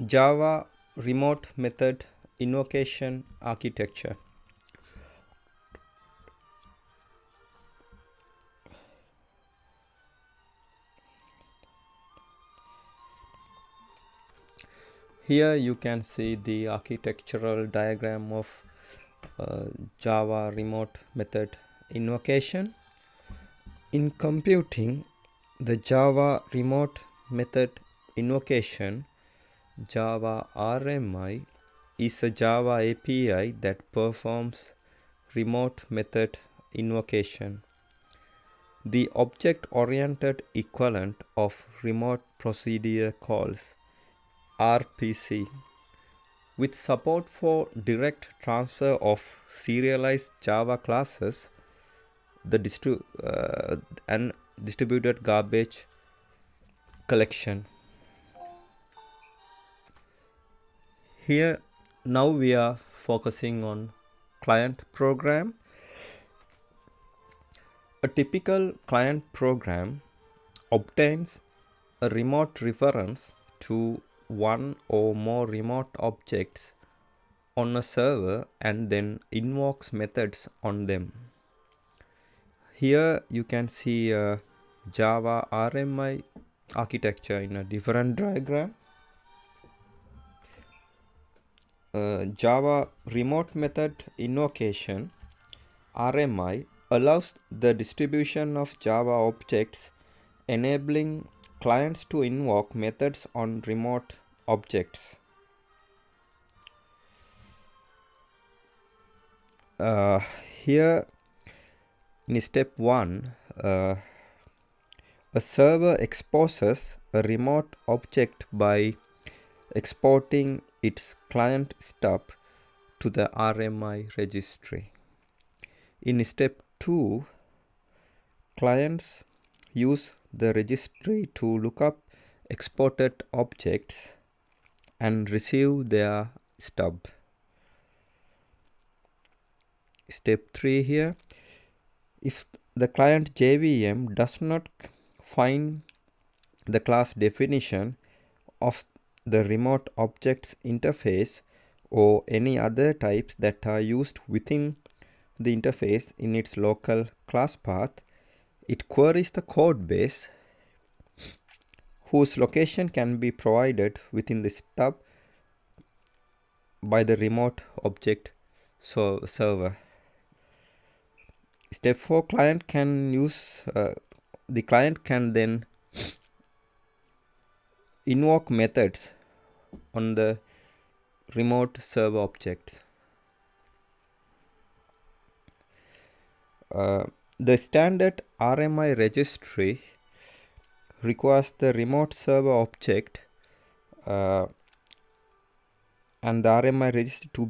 Java remote method invocation architecture. Here you can see the architectural diagram of Java remote method invocation. In computing, the Java remote method invocation, Java RMI, is a Java API that performs remote method invocation, the object-oriented equivalent of remote procedure calls, RPC, with support for direct transfer of serialized Java classes and distributed garbage collection. Here now we are focusing on client program. A typical client program obtains a remote reference to one or more remote objects on a server and then invokes methods on them. Here you can see a Java RMI architecture in a different diagram. Java remote method invocation RMI allows the distribution of Java objects, enabling clients to invoke methods on remote objects. Here in step 1, a server exposes a remote object by exporting its client stub to the RMI registry. In step 2, clients use the registry to look up exported objects and receive their stub. Step 3 here, if the client JVM does not find the class definition of the remote objects interface or any other types that are used within the interface in its local class path, it queries the code base whose location can be provided within the stub by the remote object server. Step 4, client can use the client can then invoke methods on the remote server objects. The standard RMI registry requires the remote server object and the RMI registry to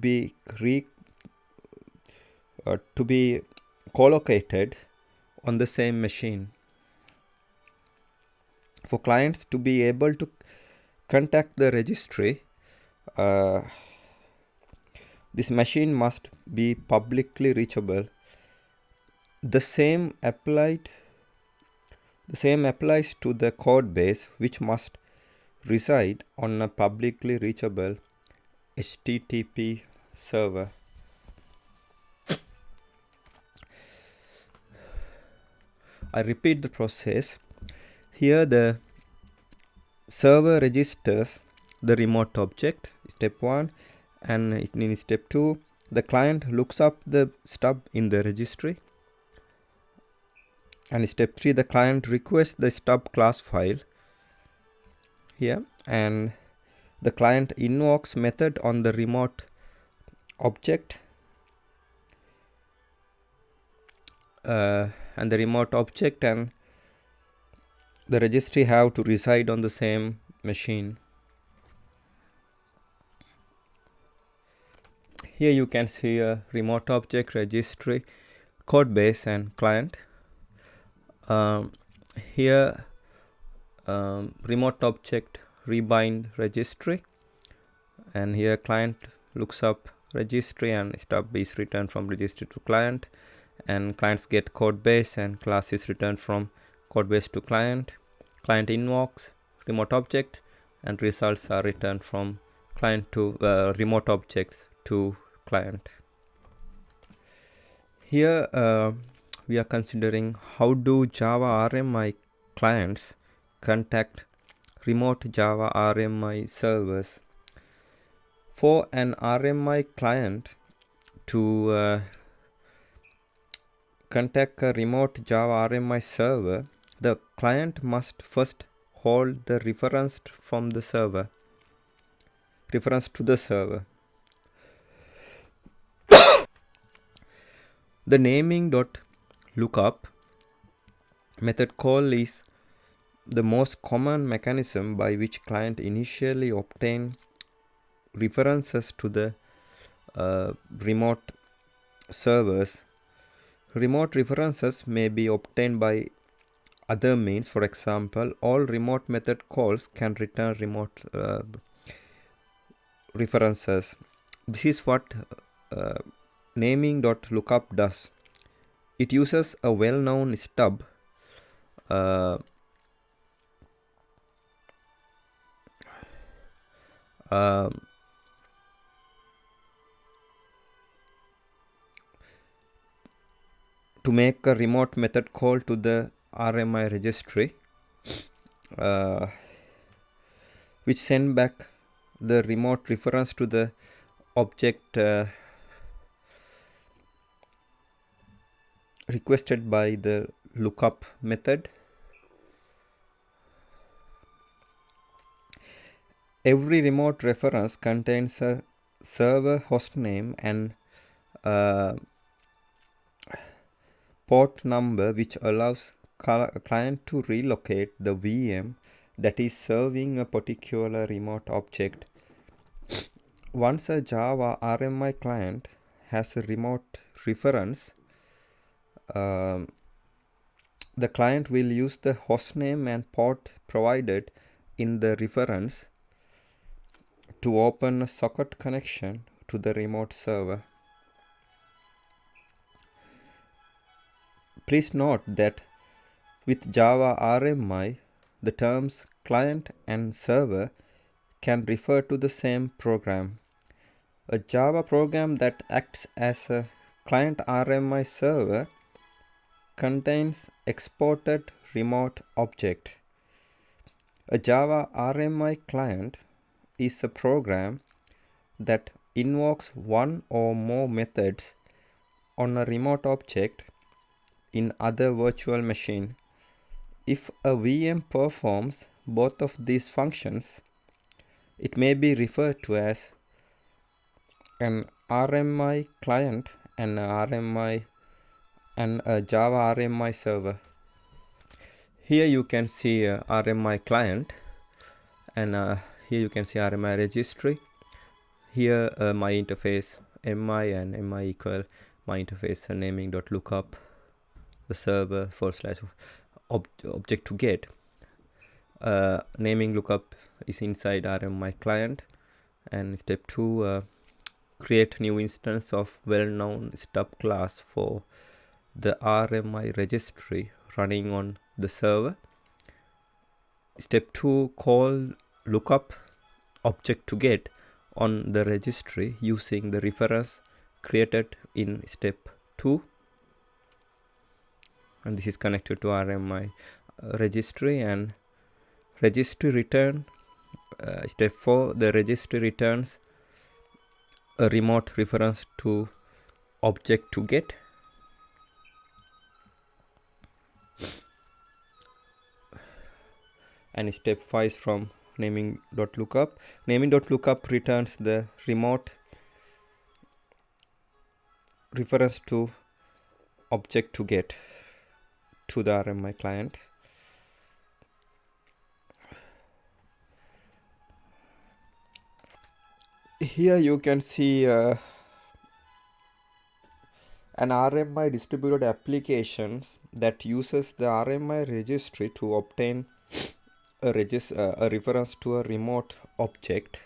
be collocated on the same machine. For clients to be able to contact the registry, this machine must be publicly reachable. The same applies to the code base, which must reside on a publicly reachable HTTP server. I repeat the process. Here the server registers the remote object, step 1, and in step 2, the client looks up the stub in the registry. And step 3, the client requests the stub class file here, and the client invokes method on the remote object, and the remote object and the registry have to reside on the same machine. Here you can see a remote object, registry, code base, and client. Here remote object rebind registry, and here client looks up registry and stub is returned from registry to client, and clients get code base and class is returned from code base to client. Client invokes remote object and results are returned from client to remote objects to client. Here we are considering how do Java RMI clients contact remote Java RMI servers. For an RMI client to contact a remote Java RMI server, the client must first hold the reference to the server. The naming.lookup method call is the most common mechanism by which client initially obtain references to the remote servers. Remote references may be obtained by other means. For example, all remote method calls can return remote references. This is what naming.lookup does. It uses a well-known stub to make a remote method call to the RMI registry, which send back the remote reference to the object requested by the lookup method. Every remote reference contains a server hostname and port number, which allows client to relocate the VM that is serving a particular remote object. Once a Java RMI client has a remote reference, the client will use the hostname and port provided in the reference to open a socket connection to the remote server. Please note that with Java RMI, the terms client and server can refer to the same program. A Java program that acts as a client RMI server contains exported remote object. A Java RMI client is a program that invokes one or more methods on a remote object in other virtual machine. If a VM performs both of these functions, it may be referred to as an RMI client and a Java RMI server. Here you can see a RMI client, and here you can see RMI registry. Here my interface MI and MI equal my interface naming.lookup the server / object to get. Naming lookup is inside RMI client, and step 2, create new instance of well-known stub class for the RMI registry running on the server. Step 2, call lookup object to get on the registry using the reference created in step 2, and this is connected to RMI registry. And registry return, step 4, the registry returns a remote reference to object to get. And step 5 is from naming.lookup. Naming.lookup returns the remote reference to object to get to the RMI client. Here you can see an RMI distributed applications that uses the RMI registry to obtain a reference to a remote object.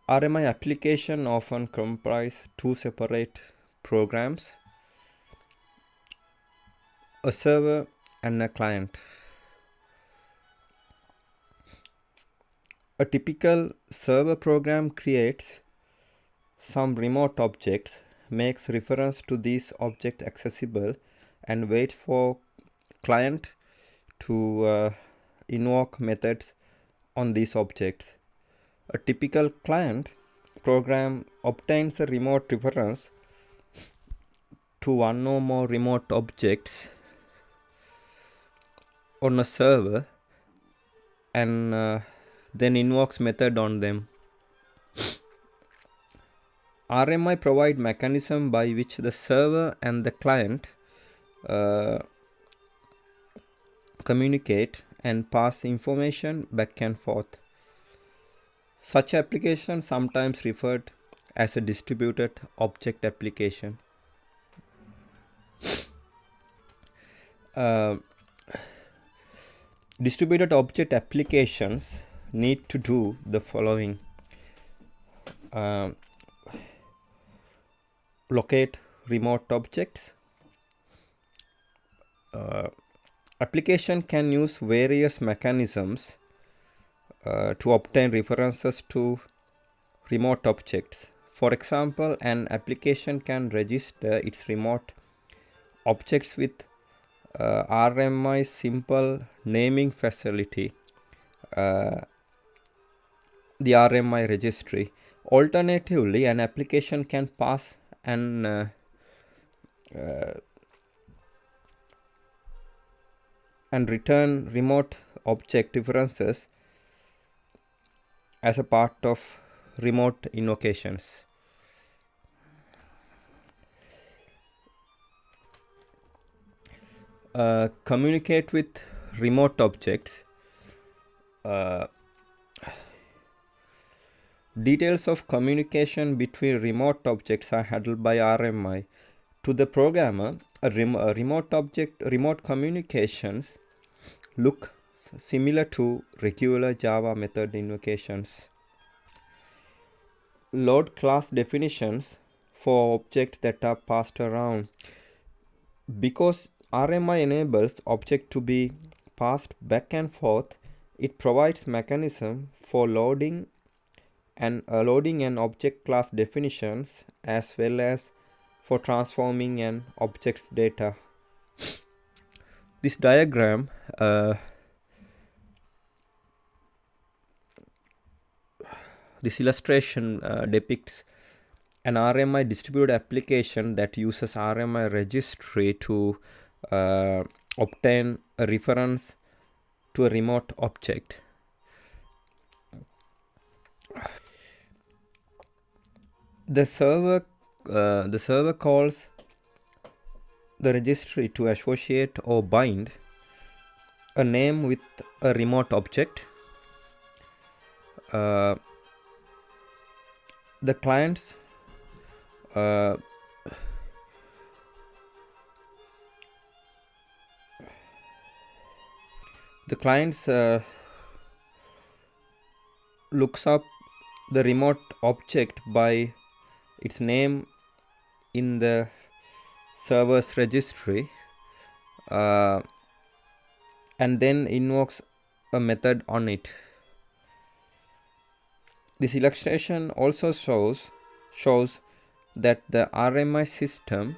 RMI application often comprise two separate programs, a server and a client. A typical server program creates some remote objects, makes reference to these objects accessible, and waits for client to invoke methods on these objects. A typical client program obtains a remote reference to one or more remote objects on a server and then invokes method on them. RMI provide mechanism by which the server and the client communicate and pass information back and forth. Such application sometimes referred as a distributed object application. Distributed object applications need to do the following. Locate remote objects. Application can use various mechanisms to obtain references to remote objects. For example, an application can register its remote objects with RMI simple naming facility, the RMI registry. Alternatively, an application can pass and return remote object references as a part of remote invocations. Communicate with remote objects. Details of communication between remote objects are handled by RMI. To the programmer, remote communications look similar to regular Java method invocations. Load class definitions for objects that are passed around. Because RMI enables object to be passed back and forth, it provides mechanism for loading and object class definitions as well as for transforming an object's data. This diagram this illustration depicts an RMI distributed application that uses RMI registry to obtain a reference to a remote object. The server calls the registry to associate or bind a name with a remote object. The clients looks up the remote object by its name in the server's registry and then invokes a method on it. This illustration also shows that the RMI system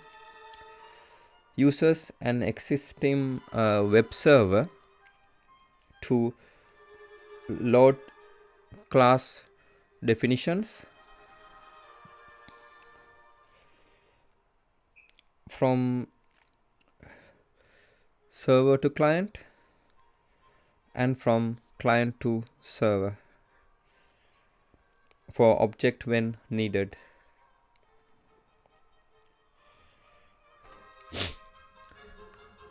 uses an existing web server to load class definitions from server to client and from client to server for object when needed.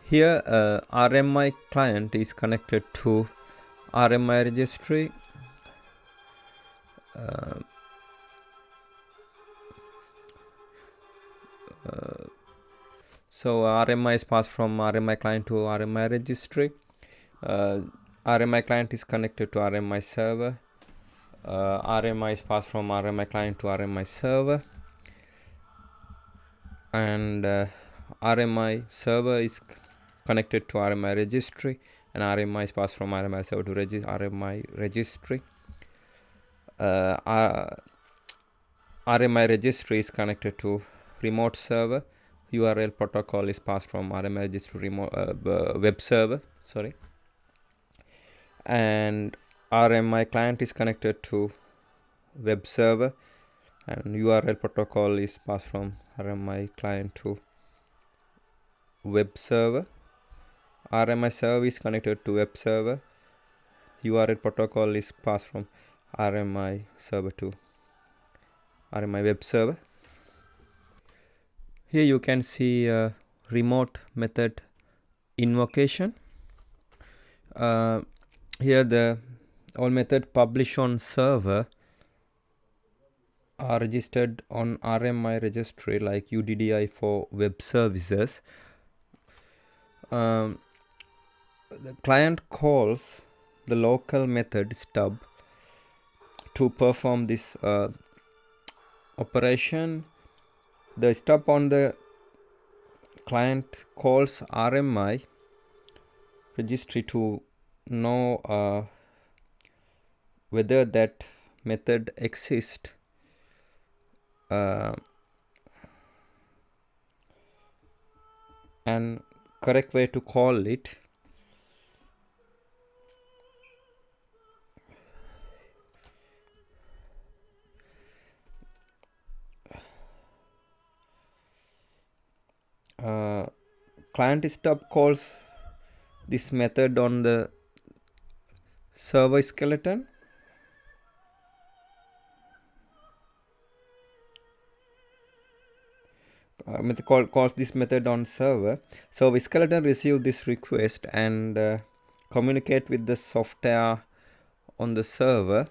Here RMI client is connected to RMI registry. So RMI is passed from RMI client to RMI registry. RMI client is connected to RMI server. RMI is passed from RMI client to RMI server, and RMI server is connected to RMI registry, and RMI is passed from RMI server to RMI registry. RMI registry is connected to remote server. URL protocol is passed from RMI registry remote web server. Sorry. And RMI client is connected to web server, and URL protocol is passed from RMI client to web server. RMI server is connected to web server. URL protocol is passed from RMI server to RMI web server. Here you can see a remote method invocation. Here the all method published on server are registered on RMI registry like UDDI for web services. The client calls the local method stub to perform this operation. The stub on the client calls RMI registry to know whether that method exists. And correct way to call it client stub calls this method on the server skeleton. Calls this method on server. So skeleton receive this request and communicate with the software on the server.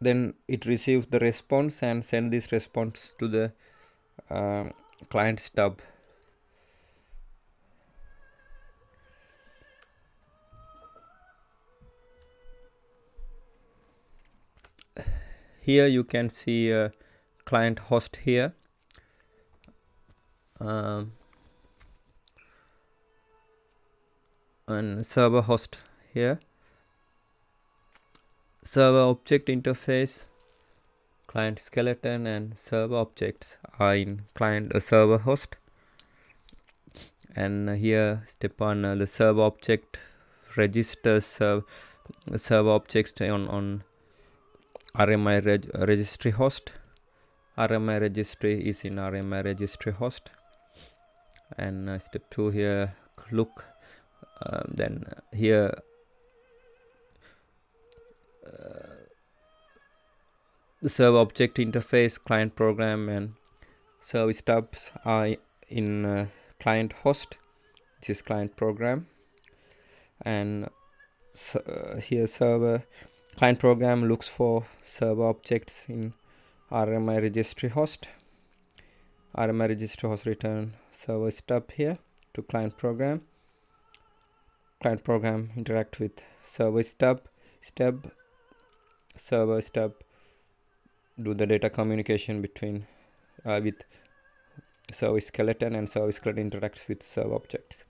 Then it receives the response and send this response to the client stub. Here you can see a client host here. And server host here. Server object interface, client skeleton, and server objects are in client server host. And here step 1, the server object registers server objects on RMI registry host. RMI registry is in RMI registry host. And step 2 here, look. Then here the server object interface, client program, and service stubs are in client host. This is client program. And here server client program looks for server objects in RMI registry host. RMI registry host return server stub here to client program. Client program interact with server stub. Server stub do the data communication between with server skeleton, and server skeleton interacts with server objects.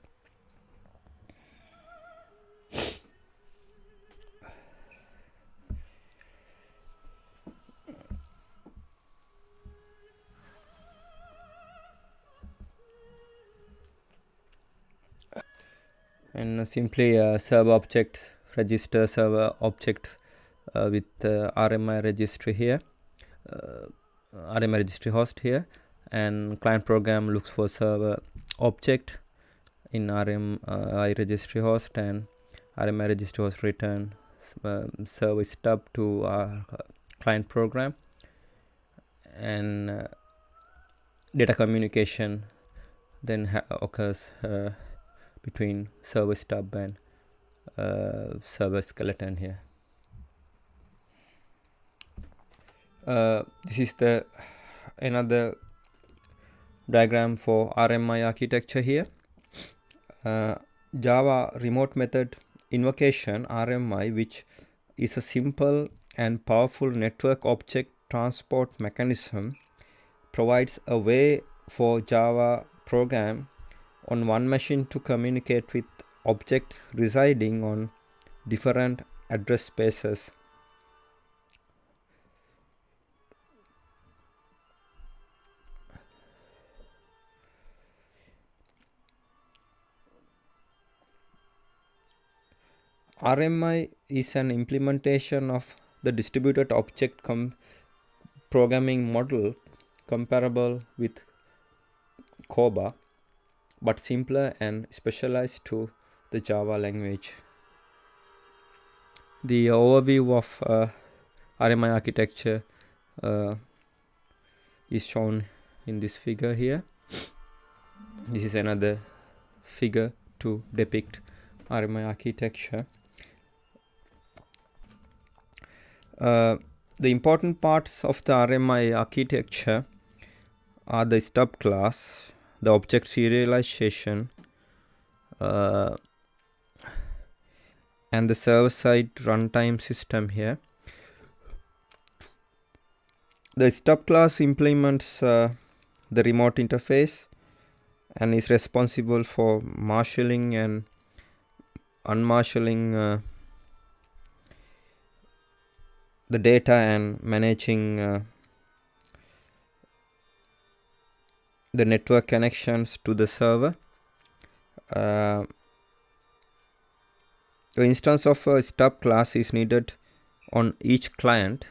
And simply server objects register server object with RMI registry here, RMI registry host here, and client program looks for server object in RMI registry host, and RMI registry host return server stub to our client program, and data communication then occurs between server stub and server skeleton here. This is the another diagram for RMI architecture here. Java remote method invocation RMI, which is a simple and powerful network object transport mechanism, provides a way for Java program on one machine to communicate with objects residing on different address spaces. RMI is an implementation of the distributed object programming model comparable with COBA, but simpler and specialized to the Java language. The overview of RMI architecture is shown in this figure here. This is another figure to depict RMI architecture. The important parts of the RMI architecture are the stub class, the object serialization, and the server-side runtime system here. The stub class implements the remote interface and is responsible for marshalling and unmarshalling the data and managing the network connections to the server. The instance of a stub class is needed on each client.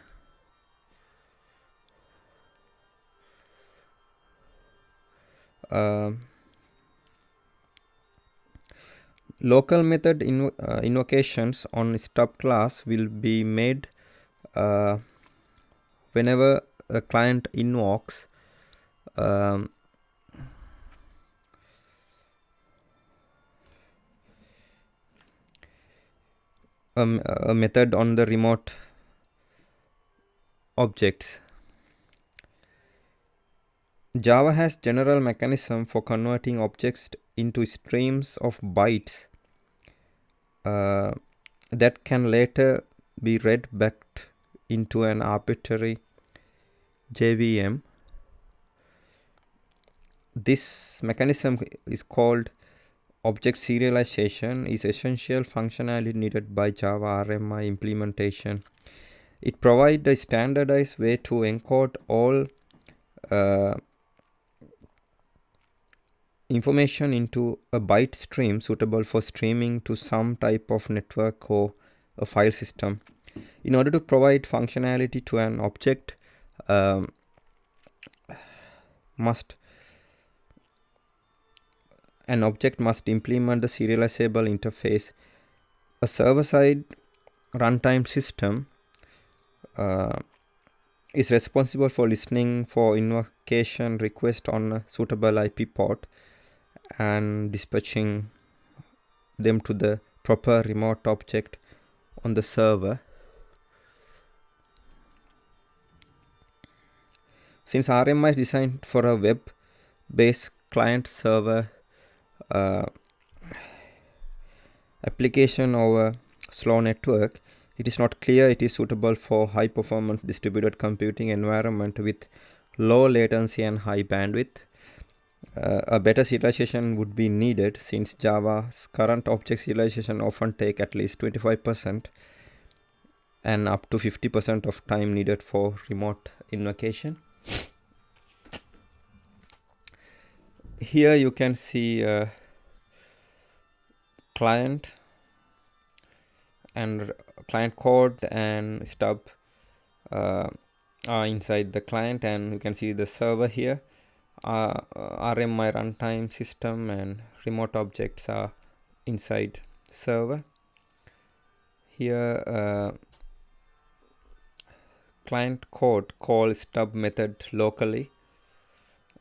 Local method invocations on stub class will be made whenever a client invokes a method on the remote objects. Java has general mechanism for converting objects into streams of bytes that can later be read back into an arbitrary JVM. This mechanism is called object serialization, is essential functionality needed by Java RMI implementation. It provides a standardized way to encode all information into a byte stream suitable for streaming to some type of network or a file system. In order to provide functionality to an object, must implement the serializable interface. A server-side runtime system is responsible for listening for invocation request on a suitable IP port and dispatching them to the proper remote object on the server. Since RMI is designed for a web-based client-server application over slow network, it is not clear it is suitable for high-performance distributed computing environment with low latency and high bandwidth. A better serialization would be needed since Java's current object serialization often take at least 25% and up to 50% of time needed for remote invocation. Here you can see client and client code and stub are inside the client, and you can see the server here. RMI runtime system and remote objects are inside server. Here client code calls stub method locally,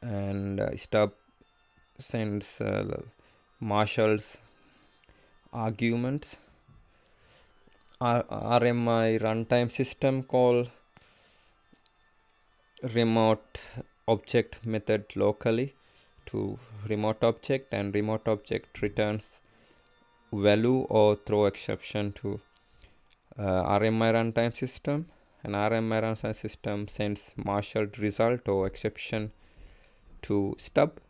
and stub sends marshals arguments. RMI runtime system call remote object method locally to remote object, and remote object returns value or throw exception to RMI runtime system, and RMI runtime system sends marshaled result or exception to stub,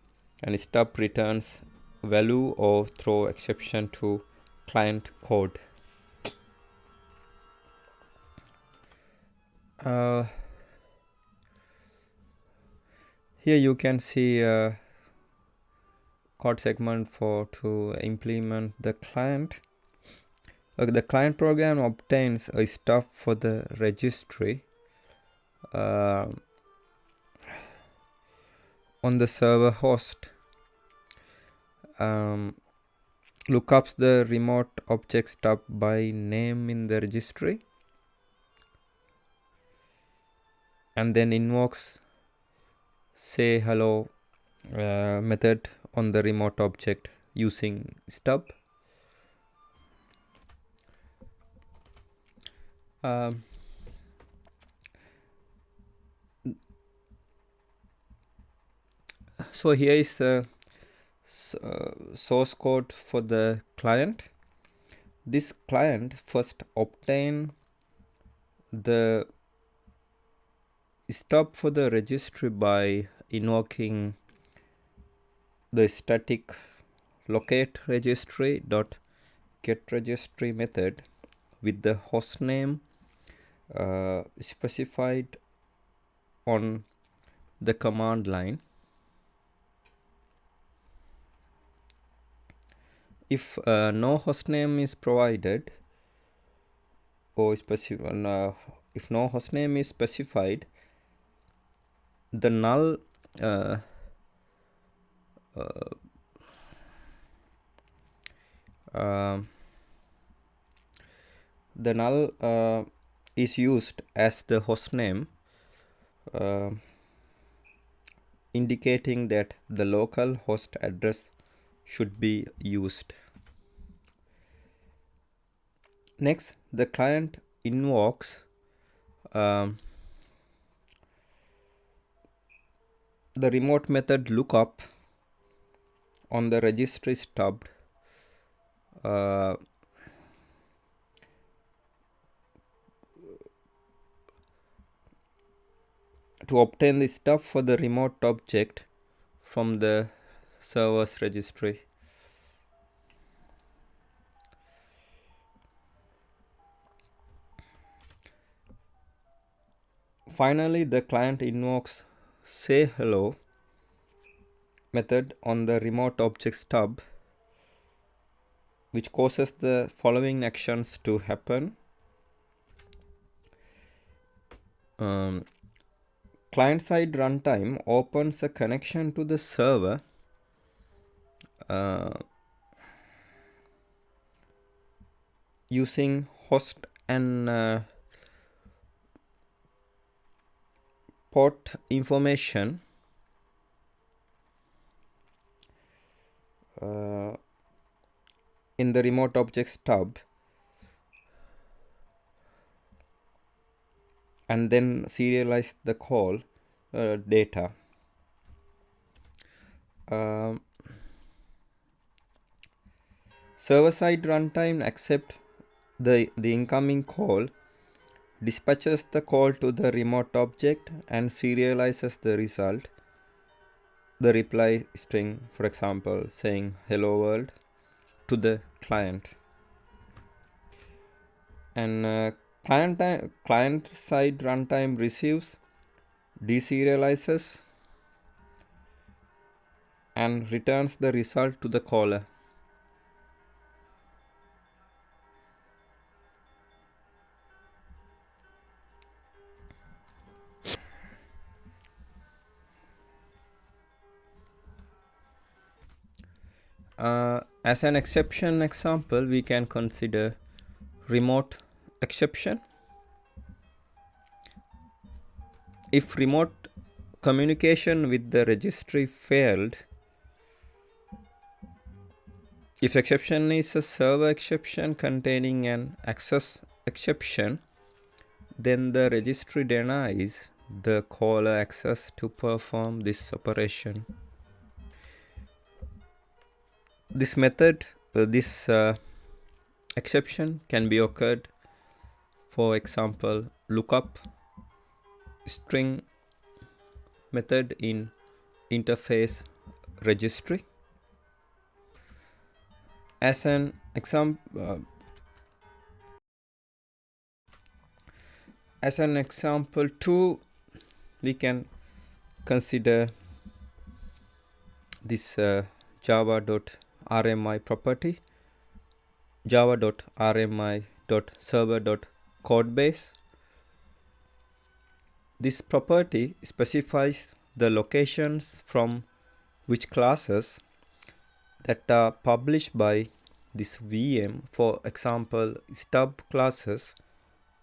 and stub returns value or throw exception to client code. Here you can see a code segment to implement the client. The client program obtains a stub for the registry on the server host. Lookups the remote object stub by name in the registry, and then invokes say hello method on the remote object using stub. So here is the source code for the client. This client first obtain the stub for the registry by invoking the static locate registry dot get registry method with the hostname specified on the command line. If no hostname is provided or if no hostname is specified, the null is used as the hostname, indicating that the local host address should be used. Next, the client invokes the remote method lookup on the registry stub to obtain the stub for the remote object from the server's registry. Finally, the client invokes say hello method on the remote object stub, which causes the following actions to happen. Client-side runtime opens a connection to the server using host and port information in the remote object stub, and then serialize the call data. Server-side runtime accepts the incoming call, dispatches the call to the remote object, and serializes the result, the reply string, for example, saying hello world, to the client. And client-side runtime receives, deserializes, and returns the result to the caller. As an exception example, we can consider remote exception. If remote communication with the registry failed, if exception is a server exception containing an access exception, then the registry denies the caller access to perform this operation. This method, this exception can be occurred, for example, lookup string method in interface registry. As an example, too, we can consider this java.rmi property, java.rmi.server.codebase. This property specifies the locations from which classes that are published by this VM, for example, stub classes,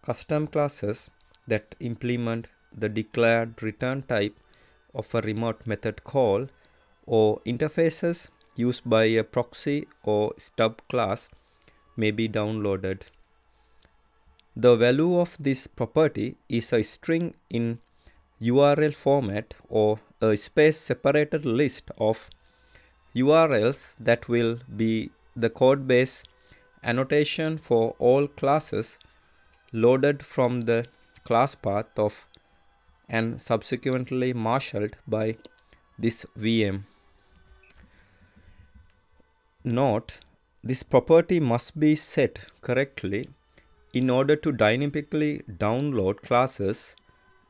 custom classes that implement the declared return type of a remote method call, or interfaces used by a proxy or stub class may be downloaded. The value of this property is a string in URL format or a space separated list of URLs that will be the code base annotation for all classes loaded from the class path of and subsequently marshaled by this VM. Note, this property must be set correctly in order to dynamically download classes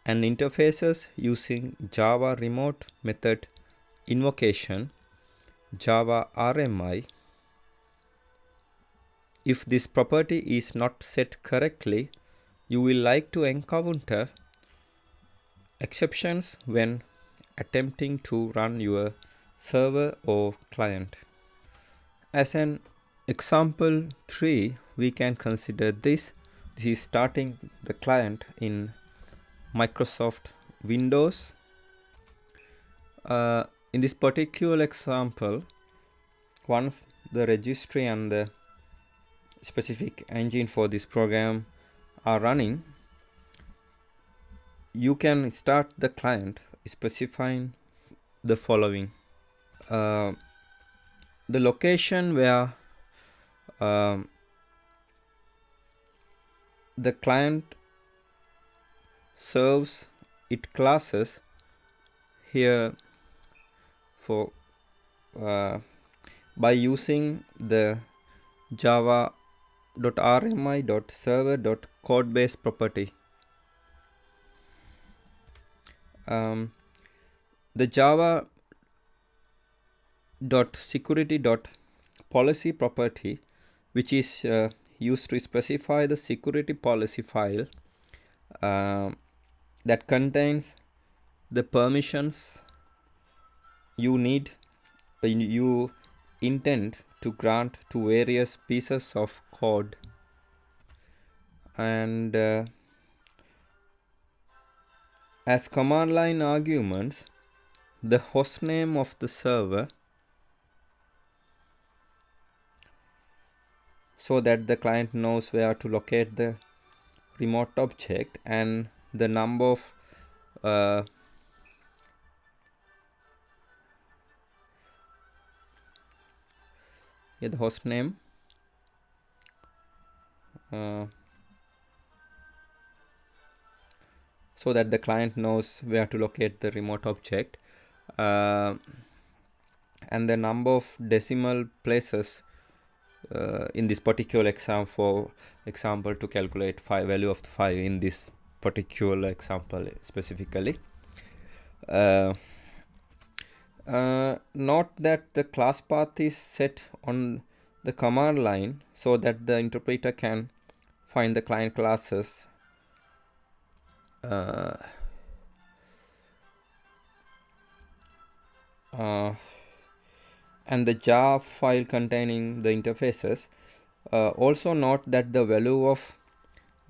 and interfaces using Java remote method invocation, Java RMI. If this property is not set correctly, you will like to encounter exceptions when attempting to run your server or client. As an example 3, we can consider this. This is starting the client in Microsoft Windows. In this particular example, once the registry and the specific engine for this program are running, you can start the client specifying the following. The location where the client serves its classes here for by using the java.rmi.server.codebase property. The java.security.policy property, which is used to specify the security policy file that contains the permissions you intend to grant to various pieces of code. And as command line arguments, the hostname of the server, so that the client knows where to locate the remote object, and the number of the host name, so that the client knows where to locate the remote object, and the number of decimal places in this particular example to calculate value of 5 in this particular example specifically. Note that the class path is set on the command line so that the interpreter can find the client classes and the jar file containing the interfaces. Also note that the value of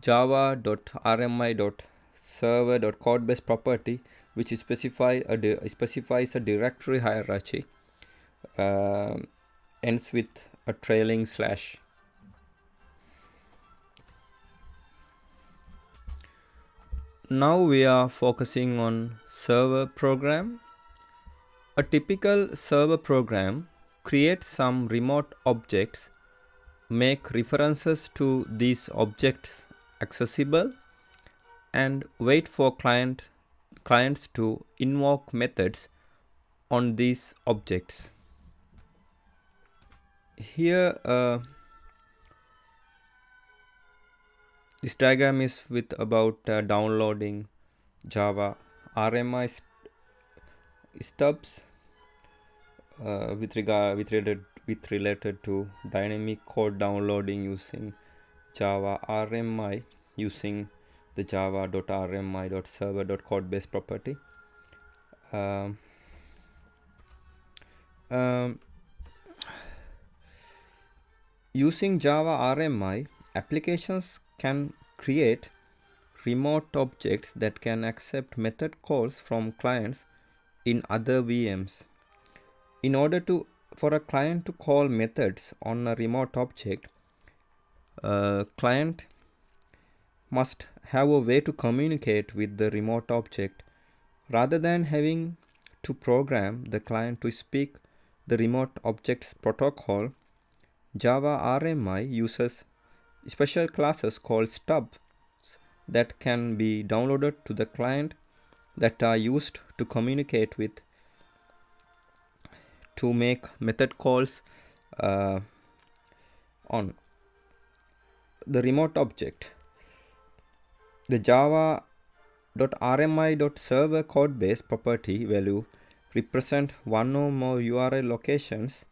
java.rmi.server.codebase property, which specifies a directory hierarchy, ends with a trailing slash. Now we are focusing on server program. A typical server program creates some remote objects, make references to these objects accessible, and wait for clients to invoke methods on these objects. Here this diagram is with about downloading Java RMI stubs with related to dynamic code downloading using Java RMI using the java.rmi.server.codebase property. Using Java RMI, applications can create remote objects that can accept method calls from clients in other VMs. In order for a client to call methods on a remote object, a client must have a way to communicate with the remote object rather than having to program the client to speak the remote object's protocol. Java RMI uses special classes called stubs that can be downloaded to the client that are used to communicate with to make method calls on the remote object. The java.rmi.server codebase property value represent one or more URL locations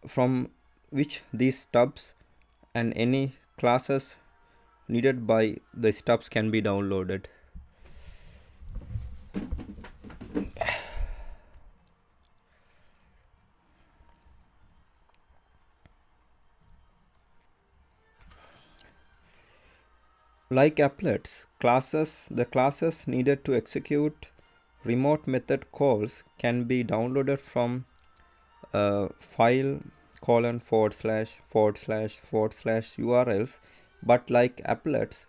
from which these stubs and any classes needed by the stubs can be downloaded. Like applets, the classes needed to execute remote method calls can be downloaded from file :////URLs, but like applets,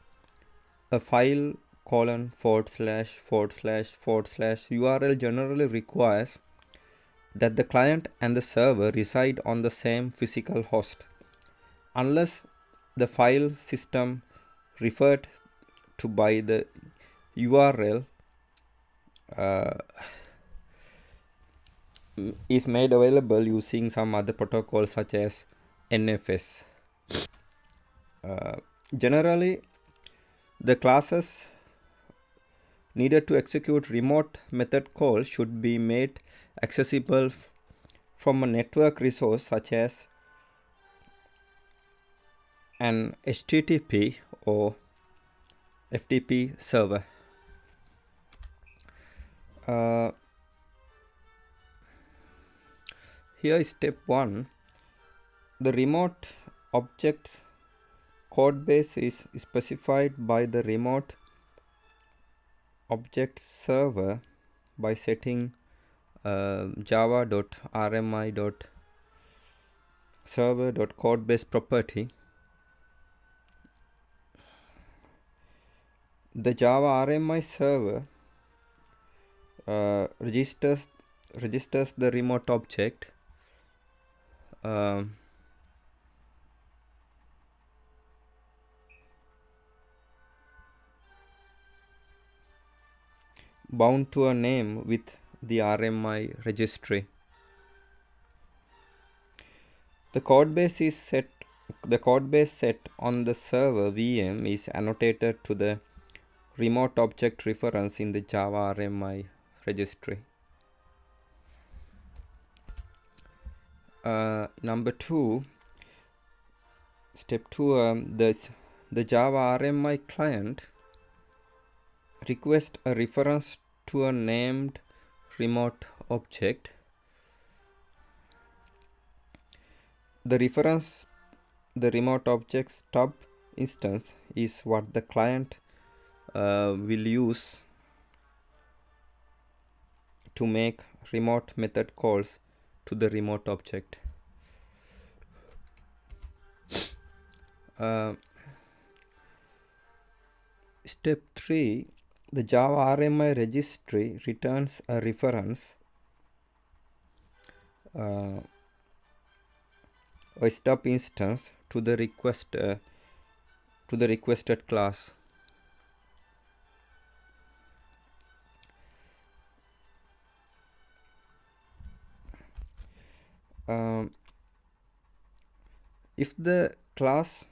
a file :////URL generally requires that the client and the server reside on the same physical host, unless the file system referred to by the URL is made available using some other protocol such as NFS. Generally, the classes needed to execute remote method calls should be made accessible from a network resource such as an HTTP or FTP server. Here is step 1. The remote object's code base is specified by the remote object server by setting java.rmi.server.codebase property. The Java RMI server registers the remote object bound to a name with the RMI registry. The codebase set on the server VM is annotated to the remote object reference in the Java RMI registry. Number 2, step 2, the Java RMI client requests a reference to a named remote object. The reference, the remote object stub instance, is what the client will use to make remote method calls to the remote object. Step 3, the Java RMI registry returns a reference, a stub instance to the requested class. If the class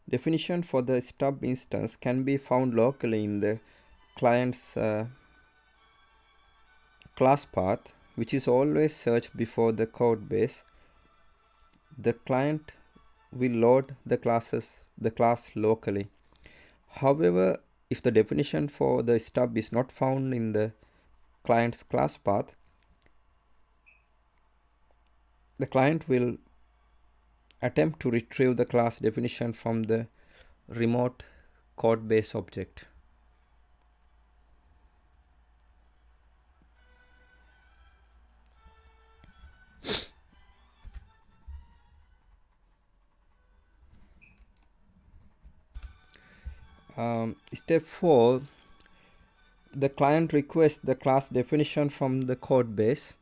definition for the stub instance can be found locally in the client's class path, which is always searched before the code base, the client will load the class locally. However, if the definition for the stub is not found in the client's class path, the client will attempt to retrieve the class definition from the remote code base object. Step 4, the client requests the class definition from the code base.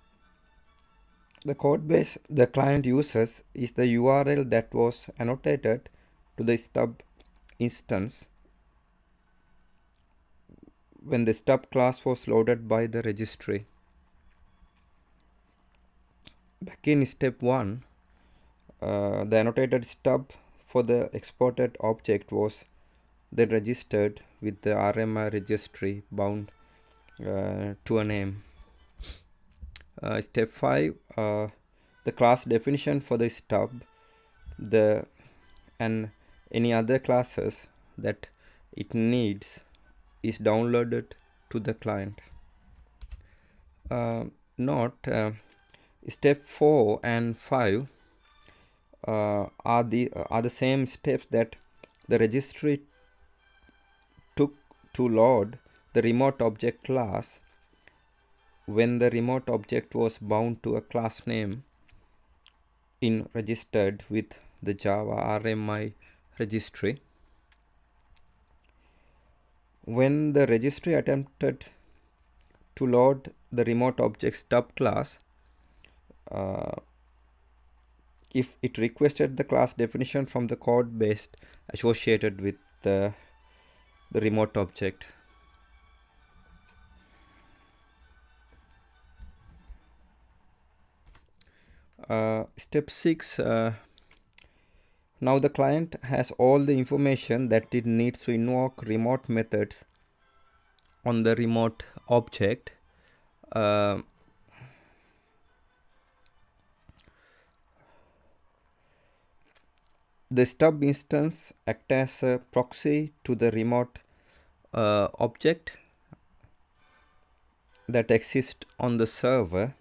The code base the client uses is the URL that was annotated to the stub instance when the stub class was loaded by the registry. Back in step 1, the annotated stub for the exported object was then registered with the RMI registry bound to a name. Step 5, the class definition for the stub and any other classes that it needs is downloaded to the client. Note, step 4 and 5 are the same steps that the registry took to load the remote object class when the remote object was bound to a class name in registered with the Java RMI registry. When the registry attempted to load the remote object stub class, if it requested the class definition from the code base associated with the remote object. Step 6, now the client has all the information that it needs to invoke remote methods on the remote object. The stub instance acts as a proxy to the remote object that exists on the server.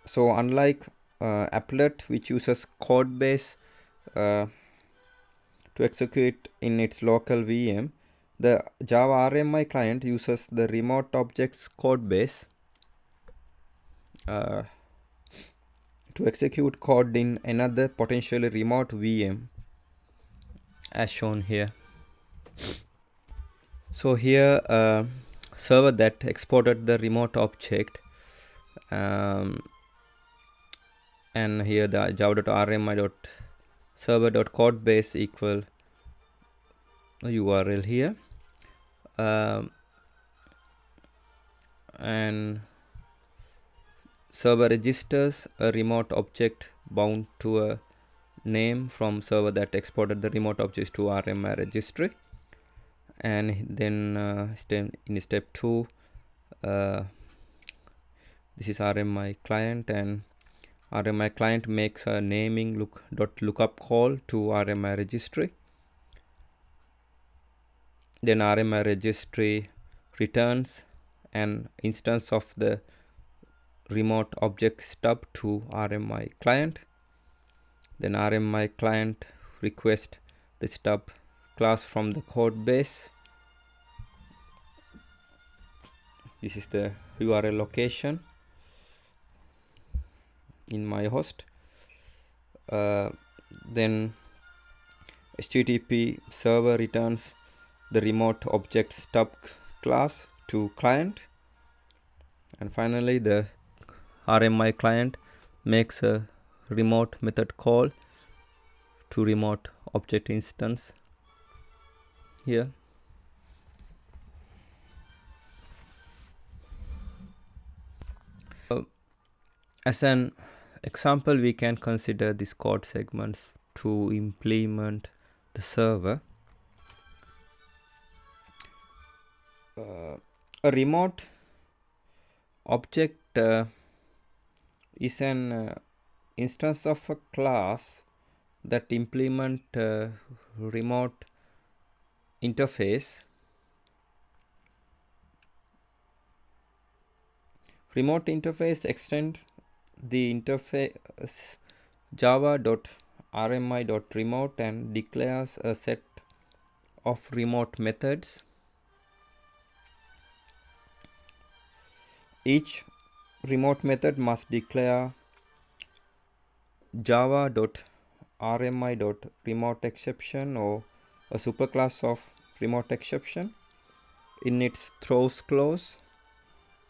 So unlike applet, which uses code base to execute in its local VM, the Java RMI client uses the remote object's code base to execute code in another potentially remote VM, as shown here. So here, server that exported the remote object, and here the java.rmi.server.codebase equal URL here, and server registers a remote object bound to a name from server that exported the remote objects to RMI registry. And then in step 2, this is RMI client, and RMI client makes a naming lookup call to RMI registry. Then RMI registry returns an instance of the remote object stub to RMI client. Then RMI client requests the stub class from the code base. This is the URL location in my host. Then HTTP server returns the remote object stub class to client, and finally the RMI client makes a remote method call to remote object instance here. As an example, we can consider these code segments to implement the server. A remote object is an instance of a class that implement remote interface. Remote interface extend the interface java.rmi.remote and declares a set of remote methods. Each remote method must declare java.rmi.remote exception or a superclass of remote exception in its throws clause,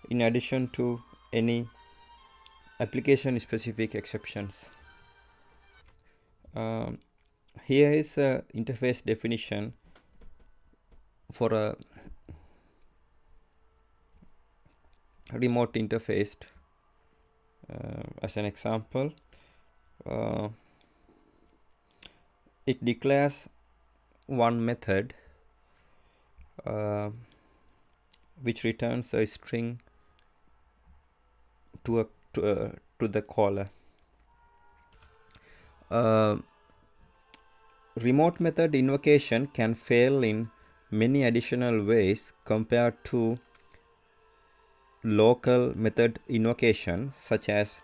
in addition to any application specific exceptions. Here is a interface definition for a remote interface. As an example, it declares one method which returns a string to the caller. Remote method invocation can fail in many additional ways compared to local method invocation, such as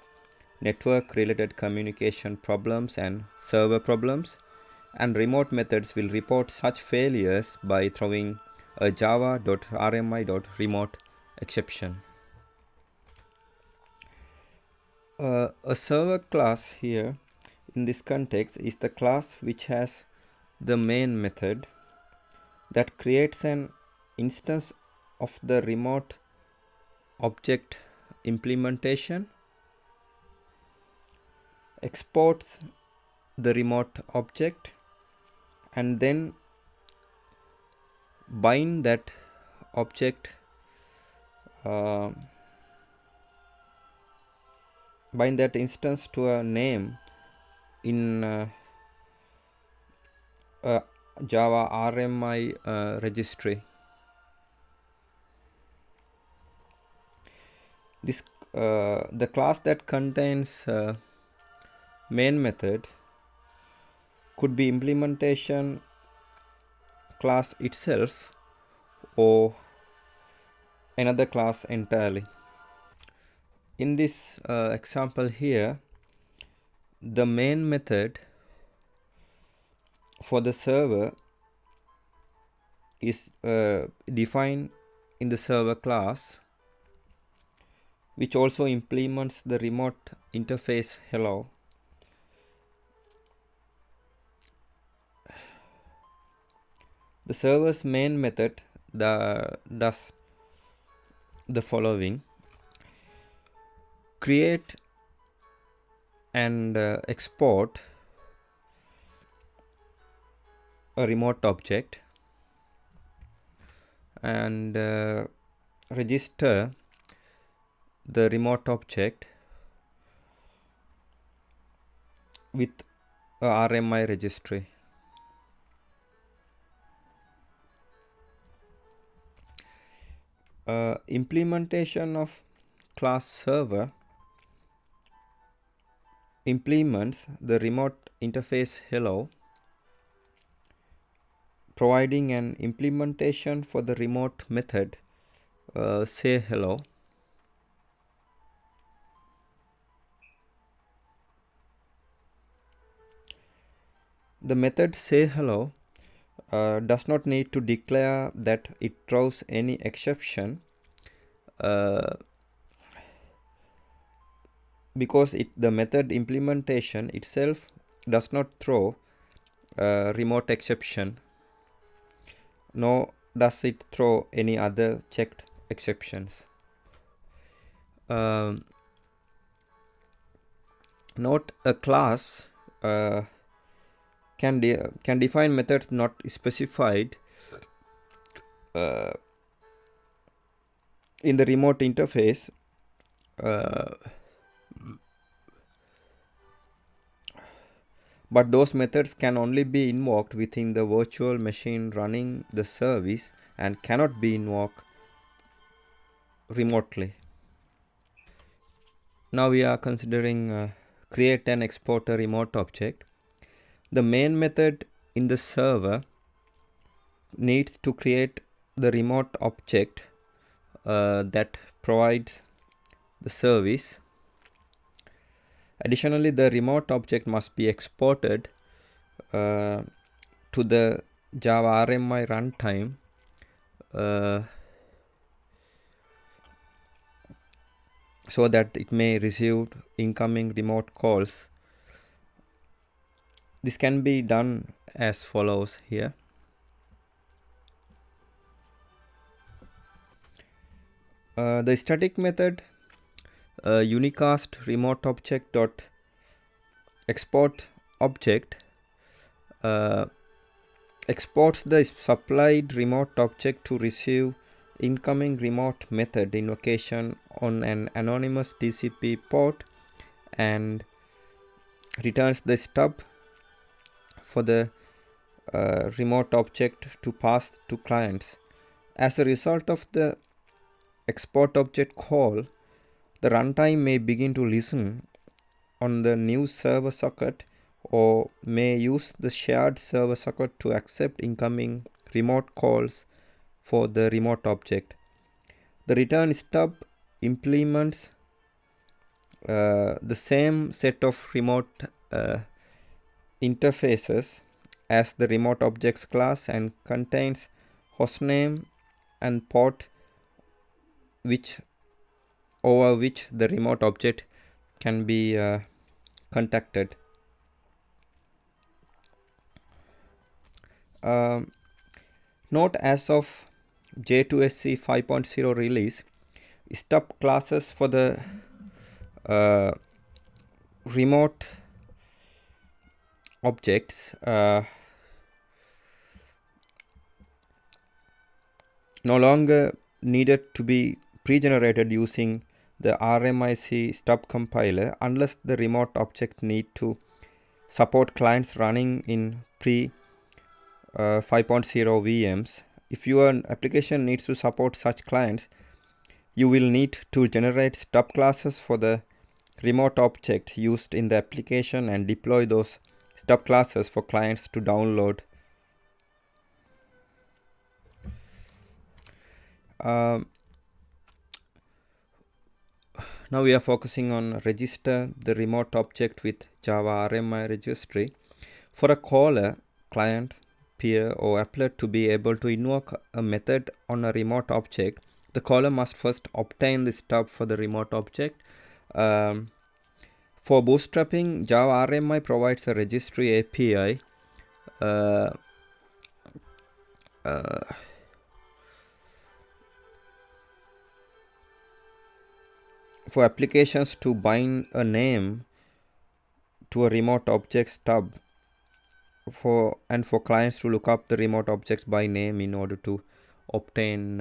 network related communication problems and server problems, and remote methods will report such failures by throwing a java.rmi.remote exception. A server class here in this context is the class which has the main method that creates an instance of the remote object implementation, exports the remote object, and then bind that object bind that instance to a name in a Java RMI registry. This the class that contains main method could be implementation class itself or another class entirely. In this example here, the main method for the server is defined in the server class, which also implements the remote interface hello. The server's main method does the following: create and export a remote object and register the remote object with a RMI registry. Implementation of class server implements the remote interface hello, providing an implementation for the remote method say hello. The method say hello does not need to declare that it throws any exception because the method implementation itself does not throw remote exception, nor does it throw any other checked exceptions. Note, a class can define methods not specified in the remote interface but those methods can only be invoked within the virtual machine running the service and cannot be invoked remotely. Now we are considering create and export a remote object. The main method in the server needs to create the remote object that provides the service. Additionally, the remote object must be exported to the Java RMI runtime so that it may receive incoming remote calls. This can be done as follows here. The static method unicast remote object dot export object exports the supplied remote object to receive incoming remote method invocation on an anonymous TCP port and returns the stub for the remote object to pass to clients. As a result of the export object call, the runtime may begin to listen on the new server socket or may use the shared server socket to accept incoming remote calls for the remote object. The return stub implements the same set of remote interfaces as the remote objects class and contains hostname and port over which the remote object can be contacted. Note, as of J2SC 5.0 release, stub classes for the remote objects no longer needed to be pre-generated using the RMIC stub compiler unless the remote object need to support clients running in pre 5.0 VMs. If your application needs to support such clients, you will need to generate stub classes for the remote object used in the application and deploy those stub classes for clients to download. Now we are focusing on register the remote object with Java RMI registry. For a caller, client, peer, or applet to be able to invoke a method on a remote object, the caller must first obtain the stub for the remote object. For bootstrapping, Java RMI provides a registry API for applications to bind a name to a remote object stub for clients to look up the remote objects by name in order to obtain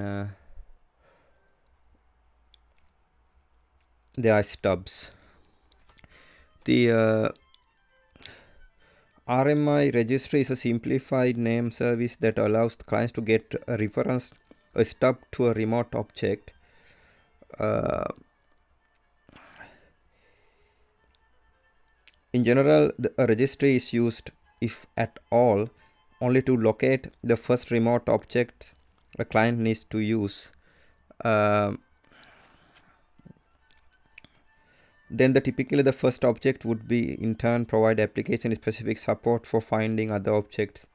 their stubs. The RMI registry is a simplified name service that allows clients to get a stub to a remote object. In general, a registry is used, if at all, only to locate the first remote object a client needs to use. Then typically the first object would be in turn provide application specific support for finding other objects.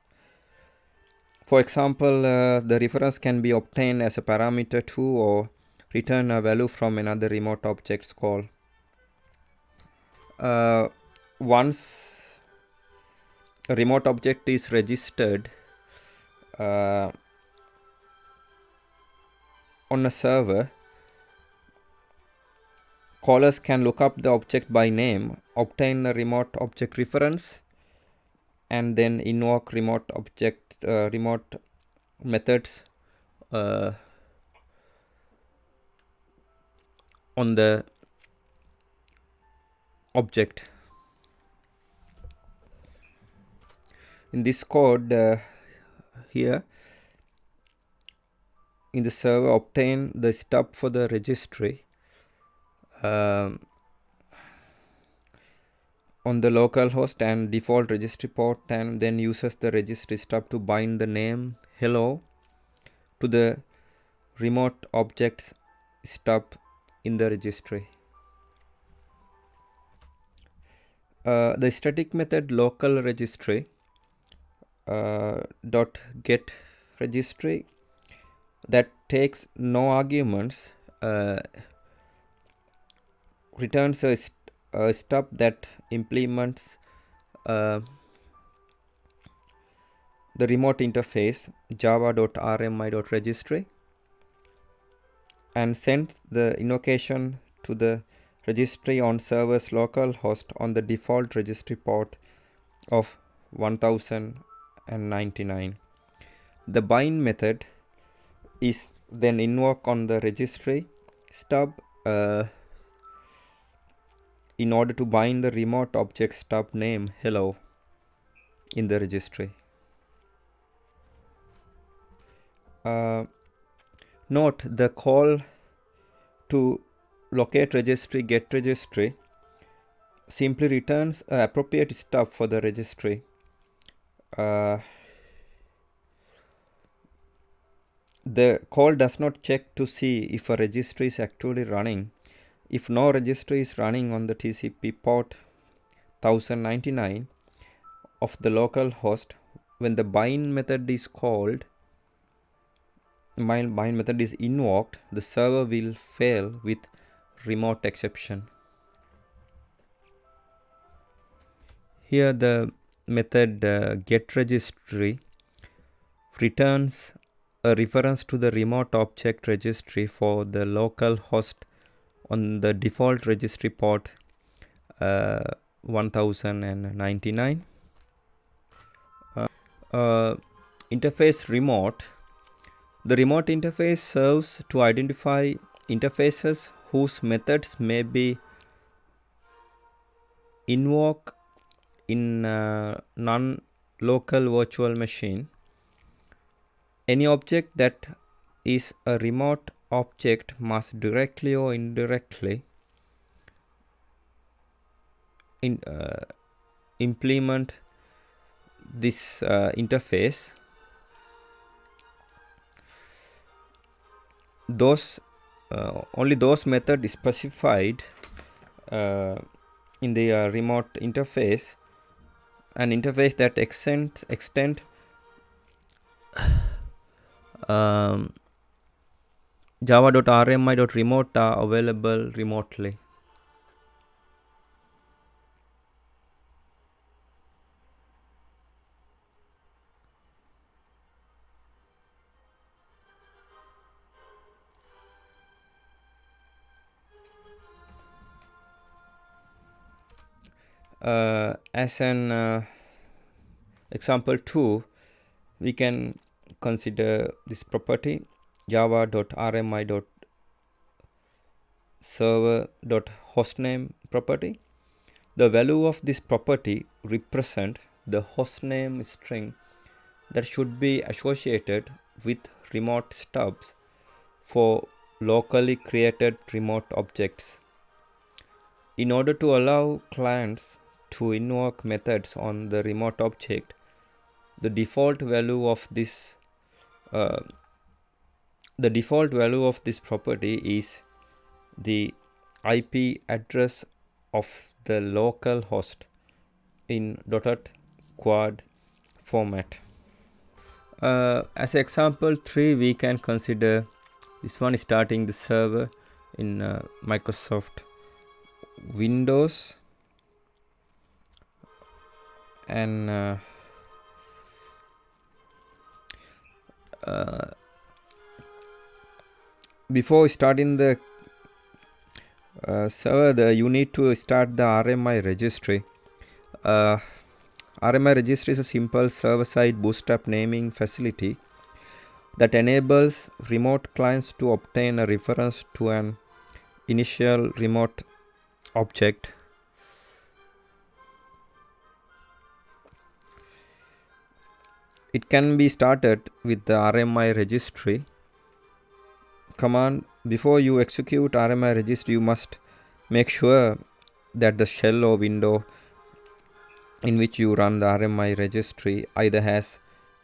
For example, the reference can be obtained as a parameter to or return a value from another remote object's call. Once a remote object is registered on a server, callers can look up the object by name, obtain a remote object reference, and then invoke remote methods on the object. in this code here in the server, obtain the stub for the registry on the local host and default registry port, and then uses the registry stub to bind the name hello to the remote objects stub in the registry. The static method local registry dot get registry that takes no arguments returns a stub that implements the remote interface java.rmi.registry and sends the invocation to the registry on server's local host on the default registry port of 1099. The bind method is then invoked on the registry stub in order to bind the remote object stub name hello in the registry. Note the call to locate registry get registry simply returns an appropriate stub for the registry. The call does not check to see if a registry is actually running. If no registry is running on the TCP port 1099 of the local host, when the bind method is called, bind method is invoked, the server will fail with remote exception. Here the method getRegistry returns a reference to the remote object registry for the local host on the default registry port 1099. Interface remote. The remote interface serves to identify interfaces whose methods may be invoked in non-local virtual machine. Any object that is a remote object must directly or indirectly implement this interface. Only those methods specified in the remote interface, an interface that extend java.rmi.remote are available remotely. As an example 2, we can consider this property java.rmi.server.hostname property. The value of this property represents the hostname string that should be associated with remote stubs for locally created remote objects. In order to allow clients to invoke methods on the remote object, the default value of this property is the IP address of the local host in dotted quad format. As example 3, we can consider this one starting the server in Microsoft Windows, and before starting the server, you need to start the RMI registry. RMI registry is a simple server-side bootstrap naming facility that enables remote clients to obtain a reference to an initial remote object. it can be started with the RMI registry command. Before you execute RMI registry, you must make sure that the shell or window in which you run the RMI registry either has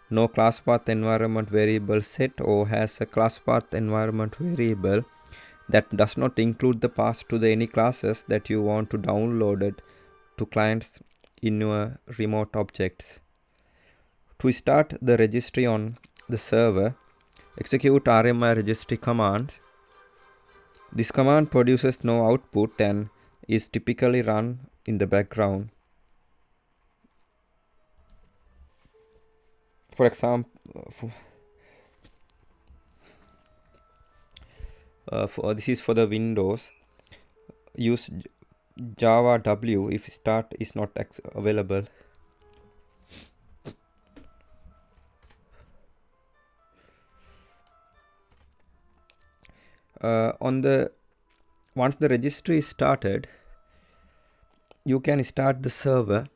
no class path environment variable set or has a class path environment variable that does not include the path to the any classes that you want to download it to clients in your remote objects. To start the registry on the server, execute RMI registry command. This command produces no output and is typically run in the background. For example, this is for the Windows. Use Java W if start is not available. Once the registry is started, you can start the server.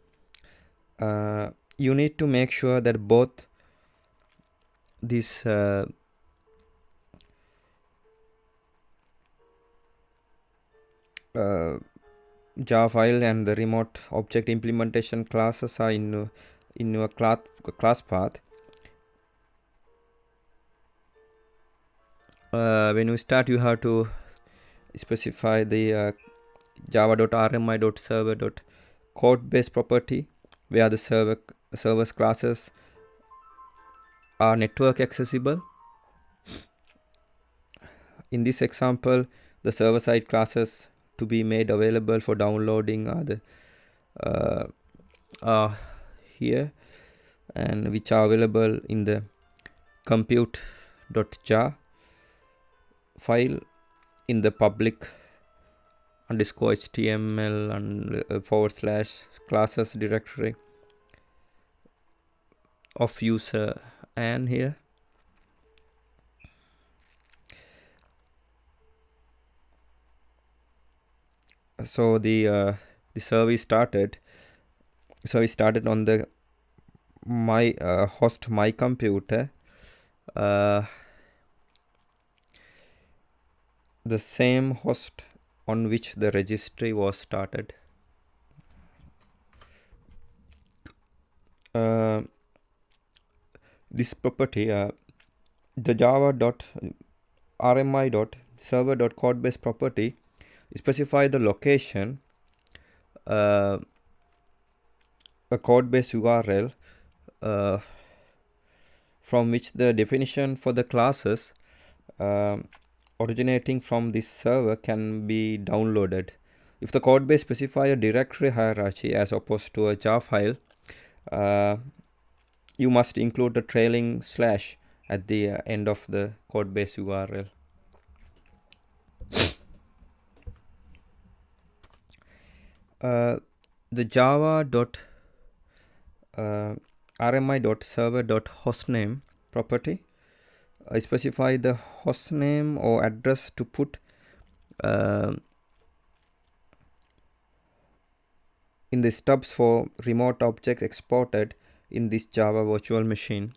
You need to make sure that both this Java file and the remote object implementation classes are in your class path. When you start, you have to specify the java.rmi.server.codebase property where the server's classes are network accessible. In this example, the server-side classes to be made available for downloading are here, and which are available in the compute.jar file in the public _html and / classes directory of user and here. So the service started. So we started on the host my computer. The same host on which the registry was started. This property, the java.rmi.server.codebase property, specify the location, a codebase URL from which the definition for the classes originating from this server can be downloaded. If the codebase specify a directory hierarchy as opposed to a jar file, you must include the trailing slash at the end of the codebase URL. The java.rmi.server.hostname property specify the hostname or address to put in the stubs for remote objects exported in this Java virtual machine.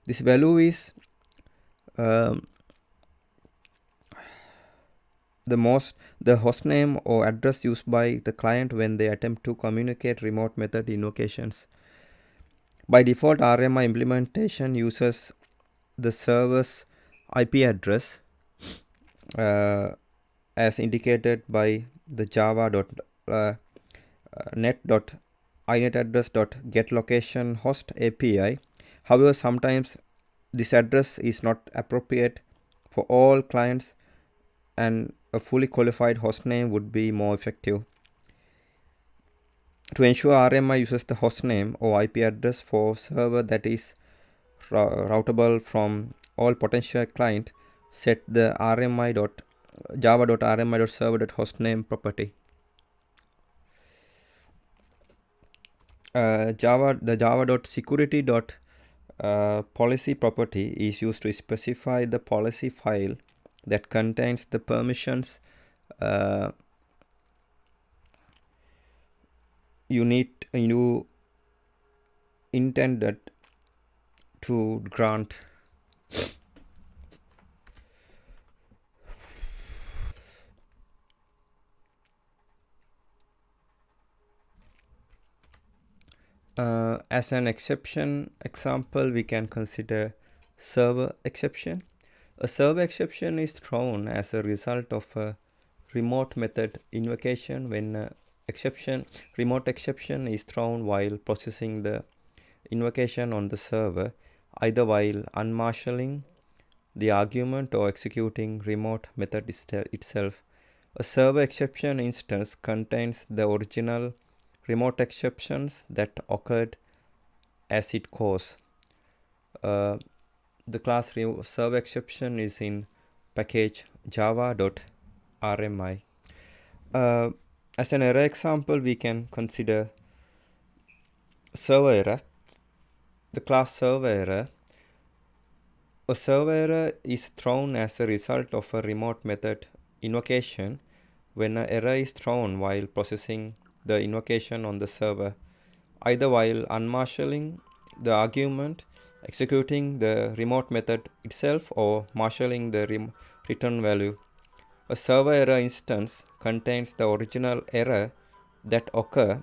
This value is the hostname or address used by the client when they attempt to communicate remote method invocations. By default, RMI implementation uses the server's IP address as indicated by the java.net.inetaddress.getLocationHost API. However, sometimes this address is not appropriate for all clients and a fully qualified hostname would be more effective. To ensure RMI uses the hostname or IP address for server that is routable from all potential client, set the java.rmi.server.hostname property. The java.security.policy property is used to specify the policy file that contains the permissions you intended to grant as an exception example, we can consider server exception. A server exception is thrown as a result of a remote method invocation when remote exception is thrown while processing the invocation on the server, either while unmarshalling the argument or executing remote method itself. A server exception instance contains the original remote exceptions that occurred as its cause. The class server exception is in package java.rmi. As an error example, we can consider server error. The class server error. A server error is thrown as a result of a remote method invocation when an error is thrown while processing the invocation on the server, either while unmarshalling the argument, executing the remote method itself, or marshalling the return value. A server error instance contains the original error that occur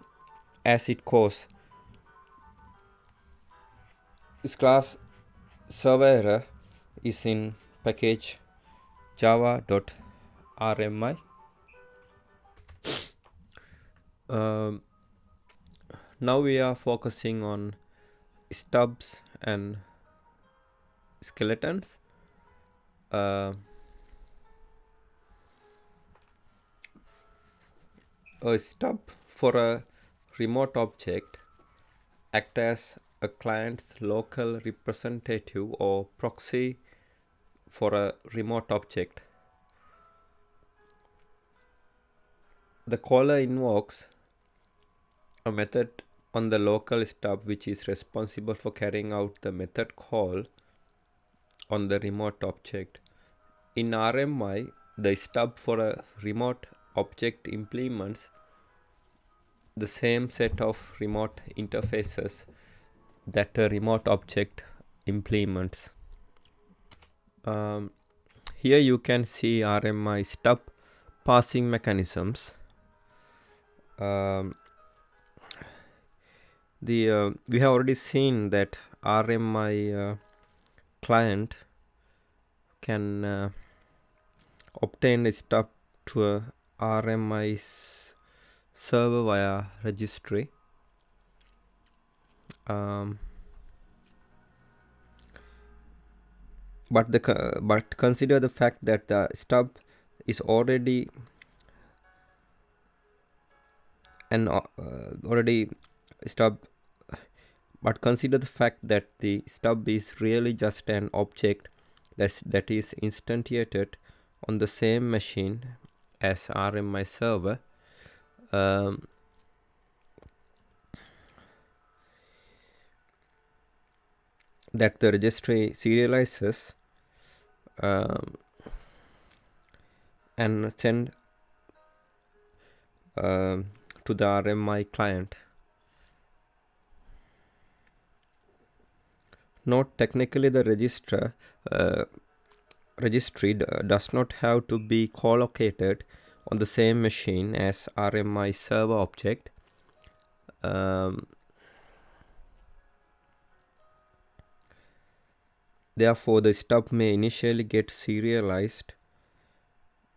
as its cause. This class server error is in package java.rmi. Now we are focusing on stubs and skeletons. A stub for a remote object acts as a client's local representative or proxy for a remote object. The caller invokes a method on the local stub which is responsible for carrying out the method call on the remote object. In RMI, the stub for a remote object implements the same set of remote interfaces that a remote object implements. Here you can see RMI stub passing mechanisms. We have already seen that RMI client can obtain a stub to a RMI server via registry. But consider the fact that the stub is already but consider the fact that the stub is really just an object that is instantiated on the same machine as RMI server. That the registry serializes and send to the RMI client. Note, technically the registry does not have to be co-located on the same machine as RMI server object. Therefore, the stub may initially get serialized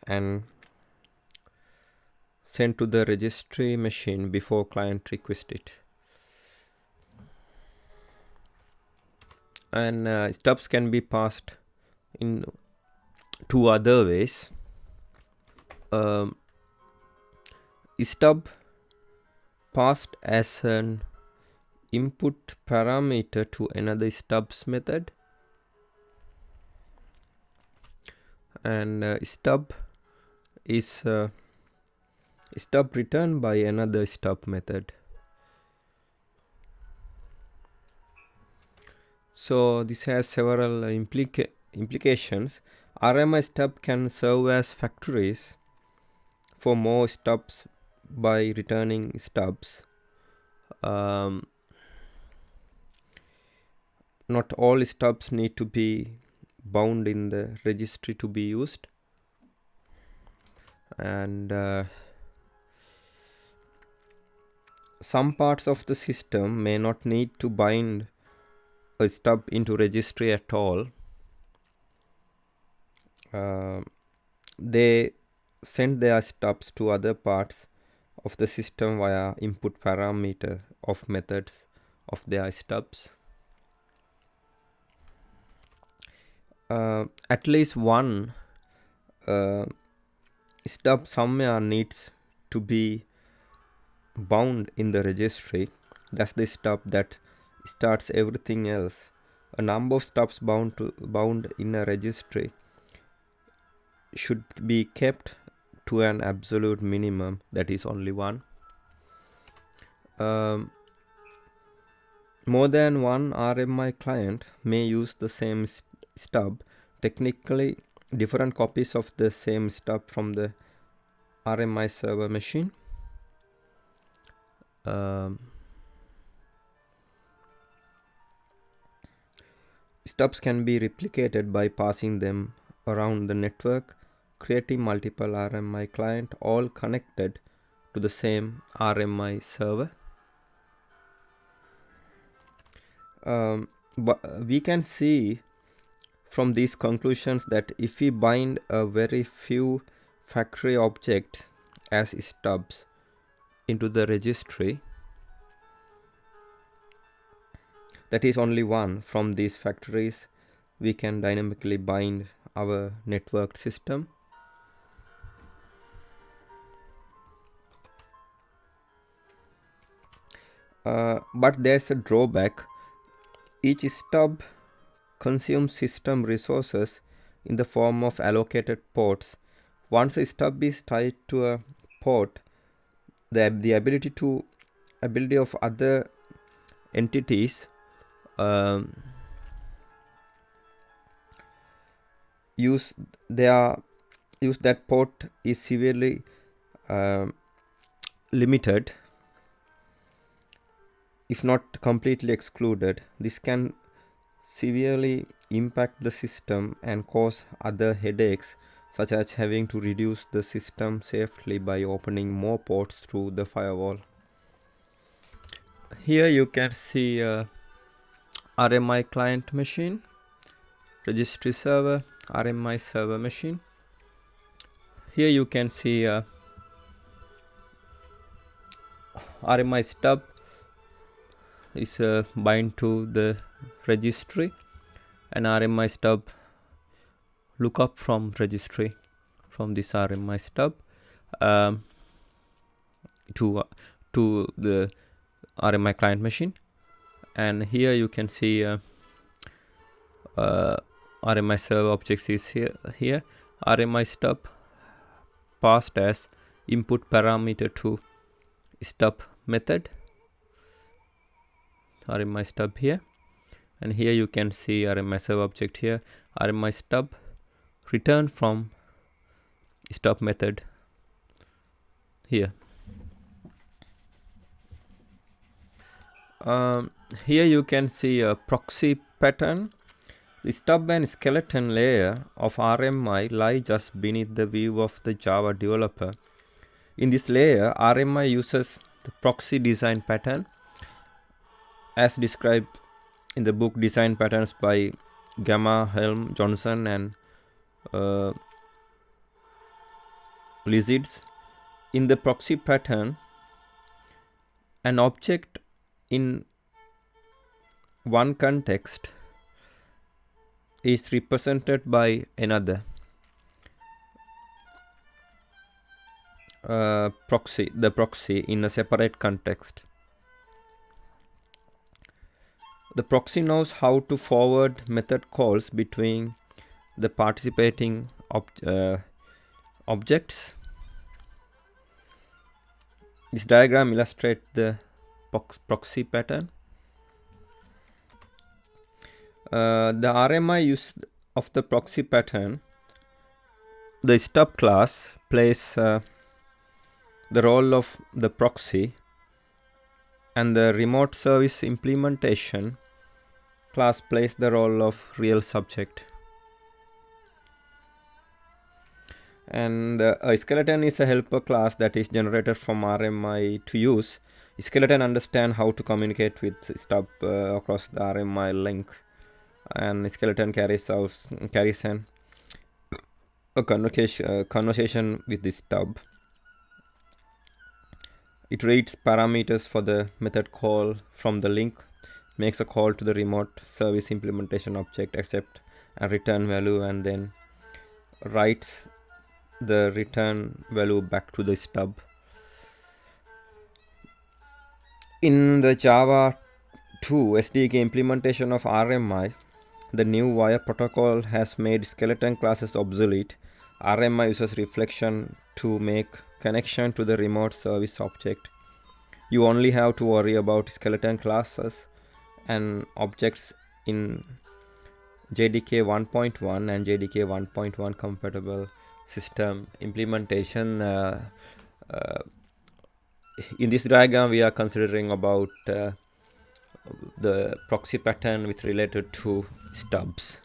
and sent to the registry machine before client requests it. And stubs can be passed in two other ways. Stub passed as an input parameter to another stubs method, and stub is stub returned by another stub method. So this has several implications. RMI stub can serve as factories for more stubs by returning stubs. not all stubs need to be bound in the registry to be used, and some parts of the system may not need to bind a stub into registry at all. They send their stubs to other parts of the system via input parameter of methods of their stubs. At least one stub somewhere needs to be bound in the registry. That's the stub that starts everything else. A number of stubs bound in a registry should be kept to an absolute minimum, that is only one. More than one RMI client may use the same stub. Technically, different copies of the same stub from the RMI server machine. Stubs can be replicated by passing them around the network, creating multiple RMI clients all connected to the same RMI server. But we can see from these conclusions that if we bind a very few factory objects as stubs into the registry, that is only one from these factories, we can dynamically bind our networked system. But there's a drawback. Each stub consumes system resources in the form of allocated ports. Once a stub is tied to a port, the ability of other entities use that port is severely limited, if not completely excluded. This can severely impact the system and cause other headaches, such as having to reduce the system safely by opening more ports through the firewall. Here you can see RMI client machine, registry server, RMI server machine. Here you can see RMI stub is bind to the registry, and RMI stub look up from registry from this RMI stub to the RMI client machine. And here you can see RMI server objects is here. RMI stub passed as input parameter to stub method. RMI stub here, and here you can see RMI server object here. RMI stub return from stub method here. Here you can see a proxy pattern. The stub and skeleton layer of RMI lie just beneath the view of the Java developer. In this layer, RMI uses the proxy design pattern as described in the book Design Patterns by Gamma, Helm, Johnson and Lizards. In the proxy pattern, an object in one context is represented by another proxy in a separate context. The proxy knows how to forward method calls between the participating objects. This diagram illustrates the proxy pattern. The RMI use of the proxy pattern, the stub class plays the role of the proxy and the remote service implementation class plays the role of real subject. And a skeleton is a helper class that is generated from RMI to use. Skeleton understand how to communicate with stub across the RMI link, and skeleton carries a conversation with the stub. It reads parameters for the method call from the link, makes a call to the remote service implementation object, accept a return value, and then writes the return value back to the stub. In the Java 2 SDK implementation of RMI, the new wire protocol has made skeleton classes obsolete. RMI uses reflection to make connection to the remote service object. You only have to worry about skeleton classes and objects in JDK 1.1 and JDK 1.1 compatible system implementation. In this diagram, we are considering about the proxy pattern with related to stubs.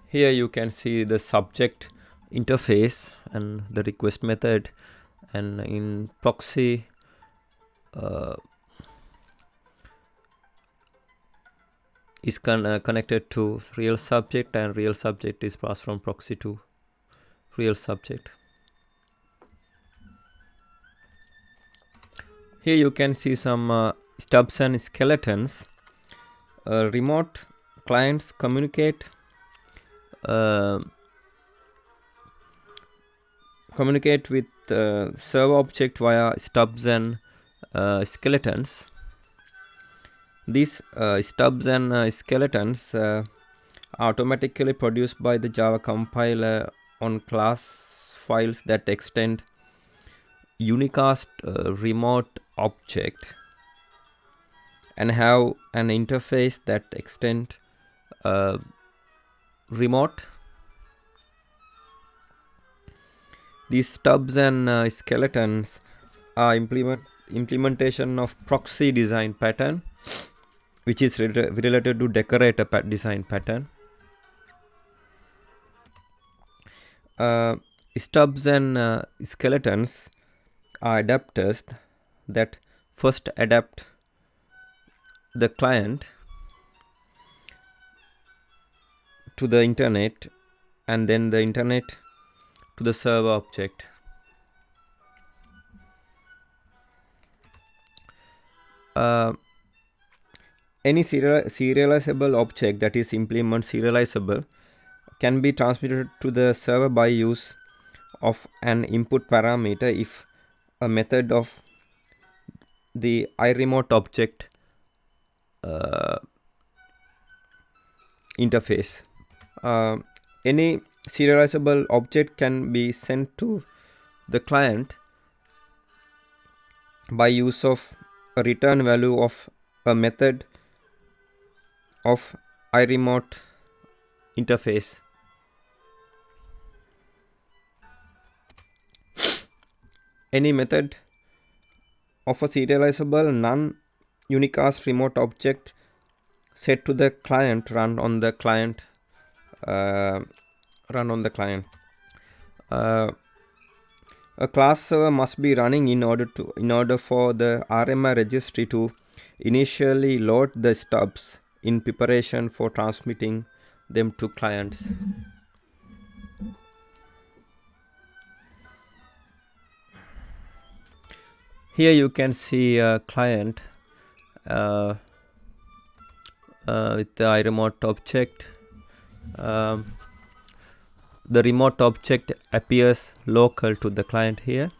Here you can see the subject interface and the request method, and in proxy is connected to real subject, and real subject is passed from proxy to real subject. Here you can see some stubs and skeletons. Remote clients communicate with server object via stubs and skeletons. These stubs and skeletons are automatically produced by the Java compiler on class files that extend unicast remote object and have an interface that extend remote. These stubs and skeletons are implementation of proxy design pattern, which is related to decorator design pattern. Stubs and skeletons are adapters that first adapt the client to the internet, and then the internet to the server object. Any serializable object that is implement serializable can be transmitted to the server by use of an input parameter if a method of the iRemote object interface. Any serializable object can be sent to the client by use of a return value of a method of iRemote interface. Any method of a serializable non-unicast remote object set to the client run on the client. A class server must be running in order for the RMI registry to initially load the stubs in preparation for transmitting them to clients. Here you can see a client with the iRemote object. The remote object appears local to the client here,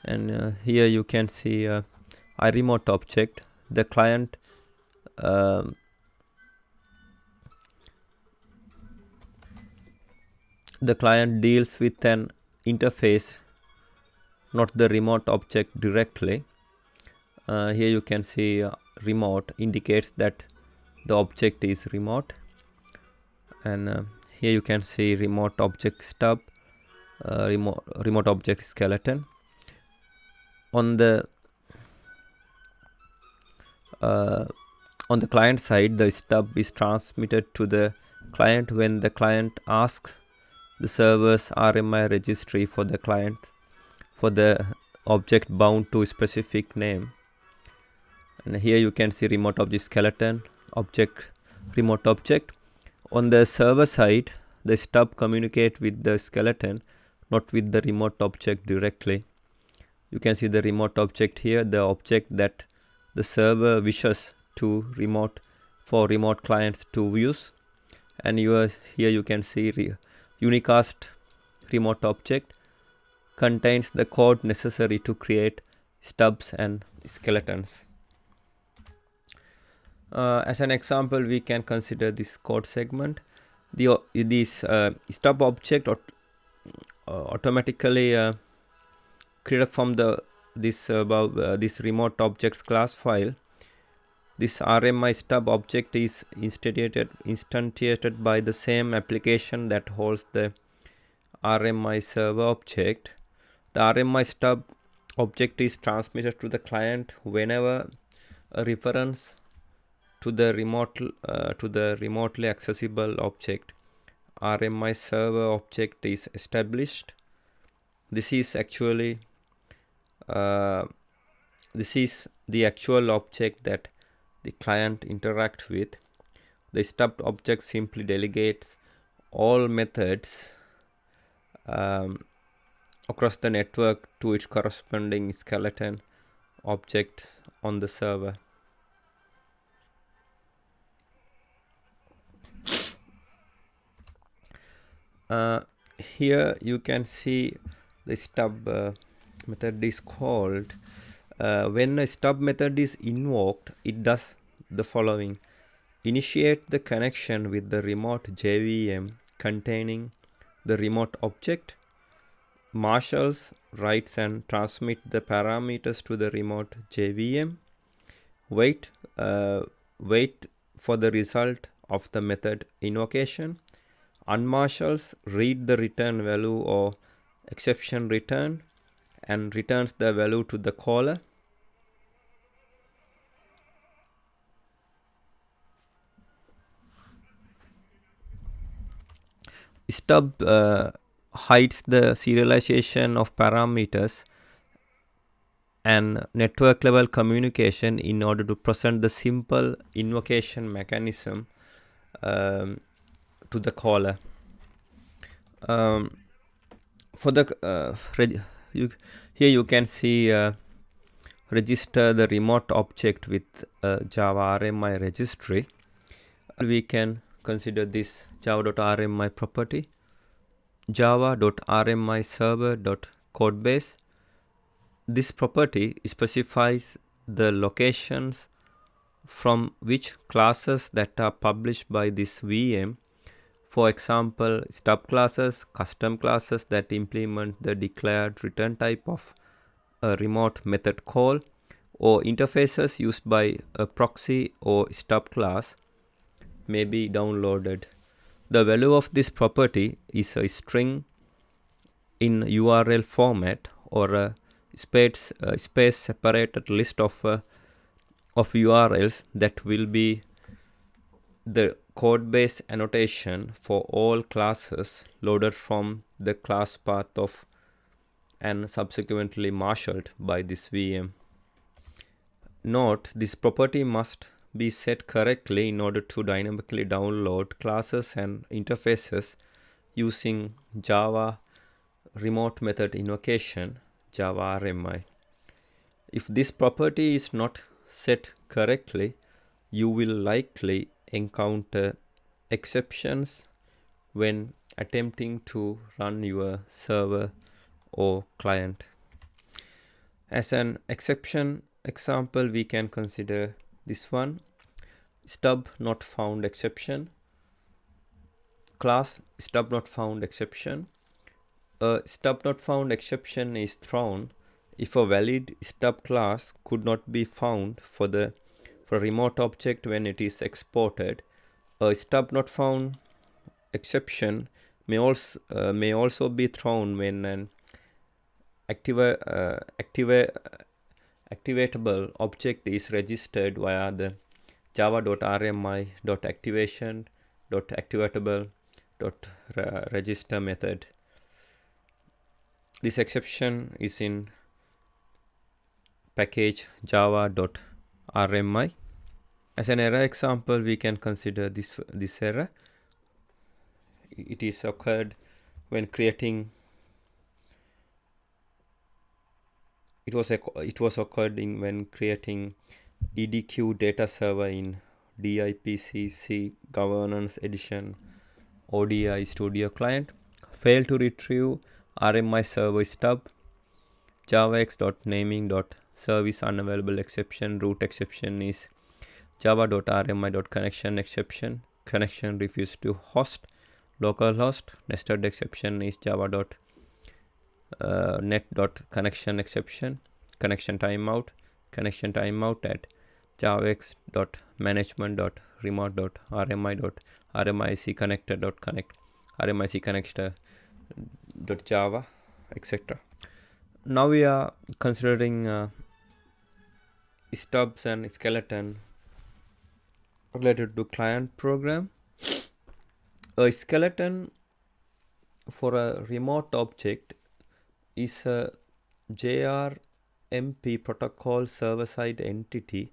and here you can see iRemote object. The client deals with an interface, not the remote object directly. Here you can see remote indicates that the object is remote, and here you can see remote object stub. remote object skeleton. On the client side, the stub is transmitted to the client when the client asks the server's RMI registry for the client for the object bound to a specific name. And here you can see remote object skeleton, object, remote object. On the server side, the stub communicates with the skeleton, not with the remote object directly. You can see the remote object here, the object that the server wishes to remote clients to use. And here you can see unicast remote object contains the code necessary to create stubs and skeletons. As an example, we can consider this code segment. This stub object automatically created from this remote objects class file. This RMI stub object is instantiated by the same application that holds the RMI server object. The RMI stub object is transmitted to the client whenever a reference to the remotely accessible object RMI server object is established. This is actually this is the actual object that the client interacts with. The stub object simply delegates all methods across the network to its corresponding skeleton objects on the server. Here you can see the stub method is called. When a stub method is invoked, it does the following: initiate the connection with the remote JVM containing the remote object, marshals, writes and transmit the parameters to the remote JVM, wait for the result of the method invocation, unmarshals, read the return value or exception return and returns the value to the caller. Stub hides the serialization of parameters and network level communication in order to present the simple invocation mechanism to the caller. For the here you can see register the remote object with Java RMI registry. We can consider this java.rmi property, java.rmi server.codebase. This property specifies the locations from which classes that are published by this VM. For example, stub classes, custom classes that implement the declared return type of a remote method call, or interfaces used by a proxy or stub class may be downloaded. The value of this property is a string in URL format or a space separated list of URLs that will be the code base annotation for all classes loaded from the class path of and subsequently marshaled by this VM. Note, this property must be set correctly in order to dynamically download classes and interfaces using Java remote method invocation, Java RMI. If this property is not set correctly, you will likely encounter exceptions when attempting to run your server or client. As an exception example, we can consider this one: stub not found exception. Class stub not found exception. A stub not found exception is thrown if a valid stub class could not be found for a remote object when it is exported. A stub not found exception may also be thrown when an activatable object is registered via the java.rmi.activation.activatable.register method. This exception is in package java.rmi. As an error example, we can consider this error. It is occurred when creating. It was occurring when creating EDQ data server in DIPCC Governance Edition ODI Studio client. Failed to retrieve RMI server stub. javax.naming.service unavailable exception. Root exception is java.rmi.connection exception. Connection refused to host localhost. Nested exception is java.net.connection exception. Connection timeout at javax.management.remote.rmi.rmiconnector.connect rmiconnector.java, etc. Now we are considering stubs and skeleton related to client program. A skeleton for a remote object is a JRMP protocol server-side entity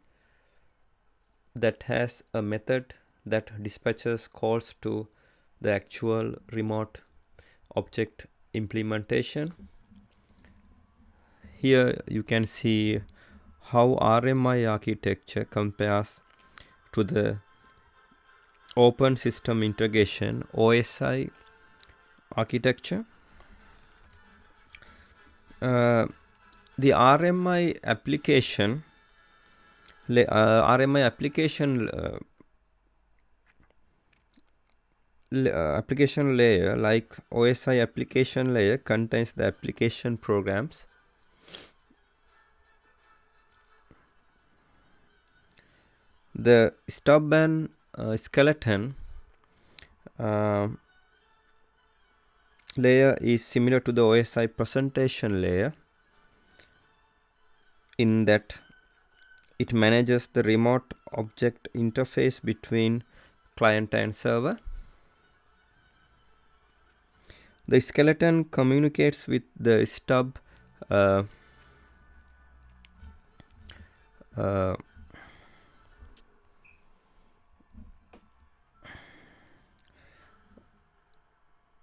that has a method that dispatches calls to the actual remote object implementation. Here you can see how RMI architecture compares to the Open System Integration OSI architecture. The RMI application layer, like OSI application layer, contains the application programs. The stub and skeleton layer is similar to the OSI presentation layer in that it manages the remote object interface between client and server. The skeleton communicates with the stub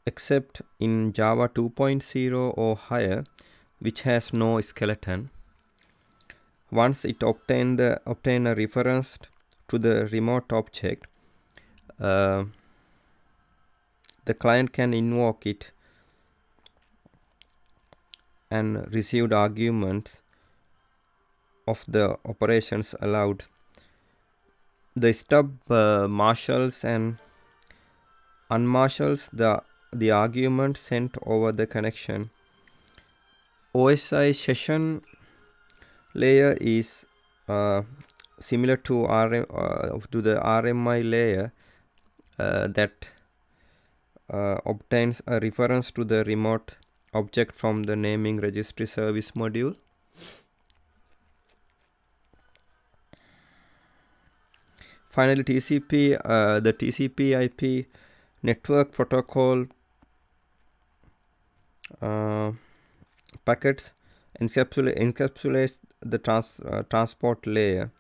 except in Java 2.0 or higher, which has no skeleton. Once it obtain a reference to the remote object, the client can invoke it and receive the arguments of the operations allowed. The stub marshals and unmarshals the argument sent over the connection. OSI session layer is similar to the RMI layer that obtains a reference to the remote object from the naming registry service module. Finally, TCP, the TCP/IP network protocol packets encapsulates the transport layer.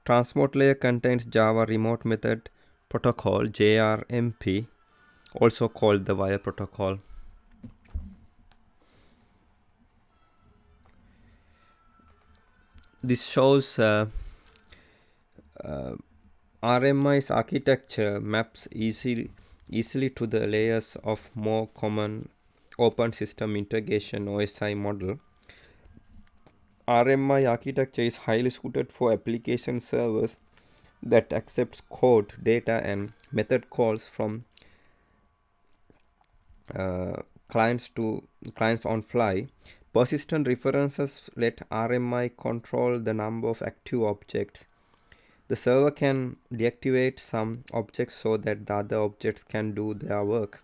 Transport layer contains Java remote method protocol JRMP, also called the wire protocol. This shows RMI's architecture maps easily to the layers of more common open system integration OSI model. RMI architecture is highly suited for application servers that accepts code, data, and method calls from clients on fly. Persistent references let RMI control the number of active objects. The server can deactivate some objects so that the other objects can do their work.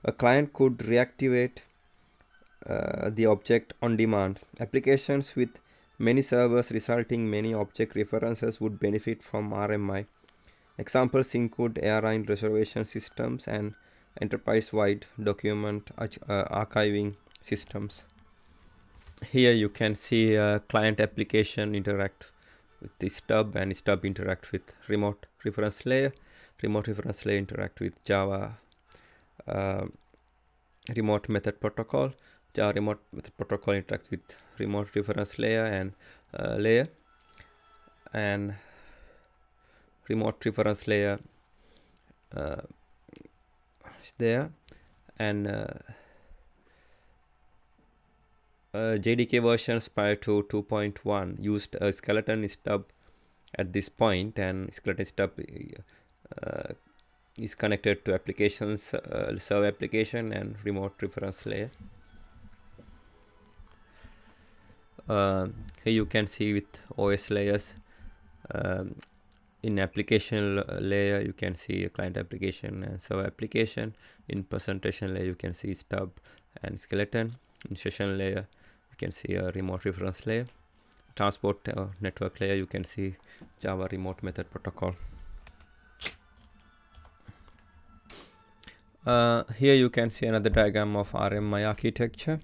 A client could reactivate the object on demand. Applications with many servers resulting many object references would benefit from RMI. Examples include airline reservation systems and enterprise-wide document archiving systems. Here you can see a client application interact with the stub, and stub interact with remote reference layer. Remote reference layer interact with Java remote method protocol. Java remote method protocol interact with remote reference layer and remote reference layer is there, and JDK versions prior to 2.1 used a skeleton stub at this point, and skeleton stub is connected to applications, server application and remote reference layer. Here you can see with OS layers. In application layer you can see a client application and server application. In presentation layer you can see stub and skeleton. In session layer you can see a remote reference layer. Transport network layer you can see Java remote method protocol. Here you can see another diagram of RMI architecture.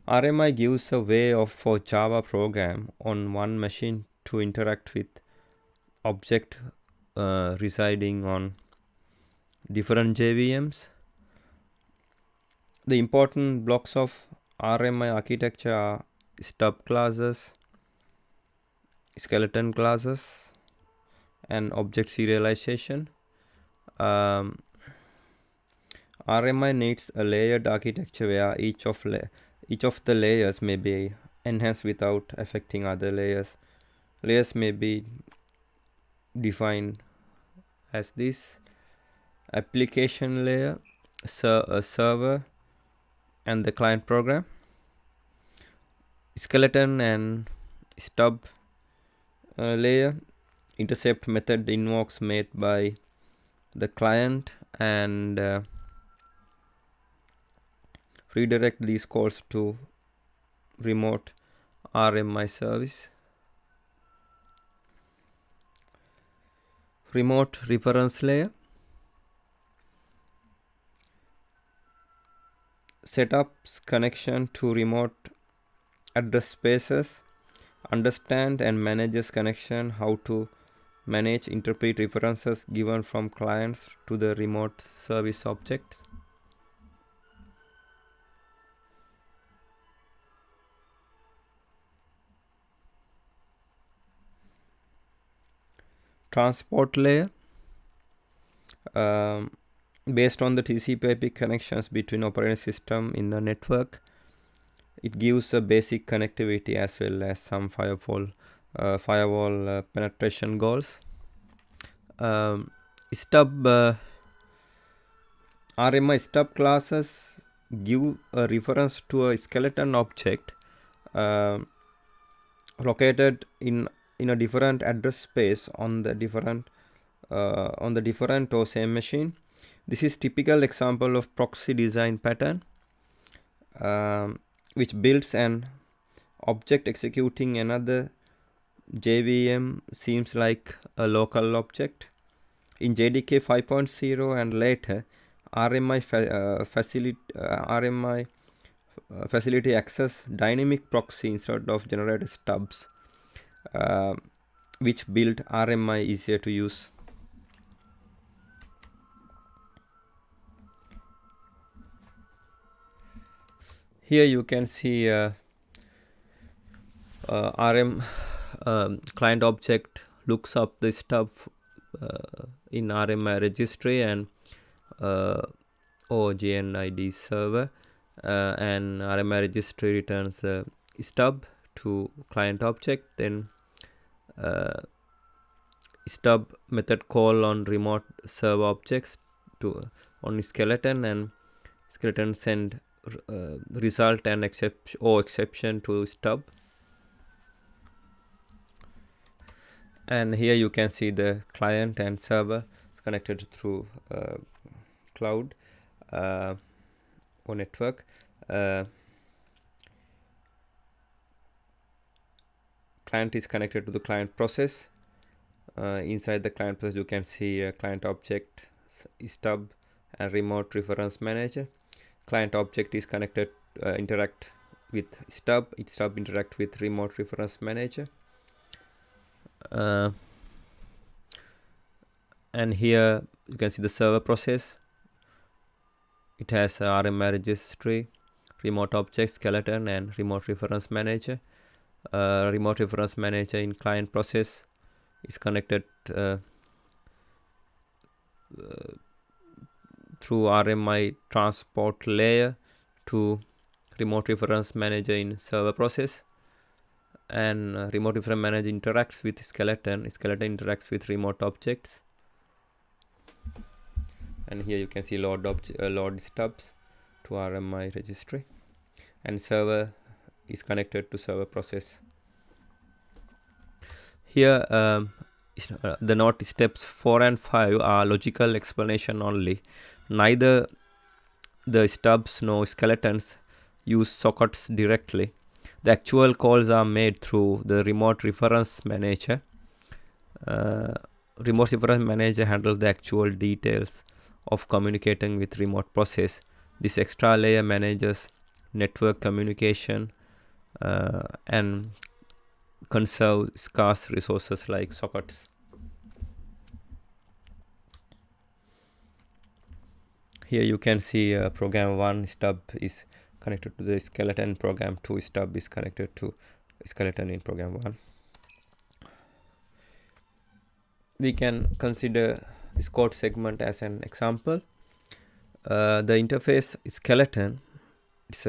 RMI gives a way for Java program on one machine to interact with object residing on different JVMs. The important blocks of RMI architecture are stub classes, skeleton classes, and object serialization. RMI needs a layered architecture where each of the layers may be enhanced without affecting other layers. Layers may be defined as this: application layer, a server, and the client program. Skeleton and stub layer, intercept method invokes made by the client, and redirect these calls to remote RMI service. Remote reference layer, setups connection to remote address spaces, understand and manages connection, how to manage, interpret references given from clients to the remote service objects. Transport layer, based on the TCP/IP connections between operating system in the network, it gives a basic connectivity as well as some firewall penetration goals. RMI stub classes give a reference to a skeleton object located in a different address space on the different or same machine. This is typical example of proxy design pattern, which builds an object executing another JVM seems like a local object. In JDK 5.0 and later, RMI facility access dynamic proxy instead of generated stubs, which build RMI easier to use. Here you can see client object looks up the stub in RMI registry and OGNID server, and RMI registry returns a stub to client object. Then stub method call on remote server objects on skeleton, and skeleton send result and exception to stub. And here you can see the client and server is connected through cloud. or network. Client is connected to the client process. Inside the client process, you can see a client object, stub, and remote reference manager. Client object is connected, interact with stub. Stub interact with remote reference manager. And here you can see the server process. It has a RMI registry, remote object, skeleton, and remote reference manager. Remote reference manager in client process is connected through RMI transport layer to remote reference manager in server process. And remote reference manager interacts with skeleton. Skeleton interacts with remote objects. And here you can see load stubs to RMI registry, and server is connected to server process. Here the note steps 4 and 5 are logical explanation only. Neither the stubs nor skeletons use sockets directly. The actual calls are made through the remote reference manager. Remote reference manager handles the actual details of communicating with remote process. This extra layer manages network communication and conserve scarce resources like sockets. Here you can see program 1 stub is connected to the skeleton, program 2 stub is connected to skeleton in program 1. We can consider this code segment as an example. The interface skeleton is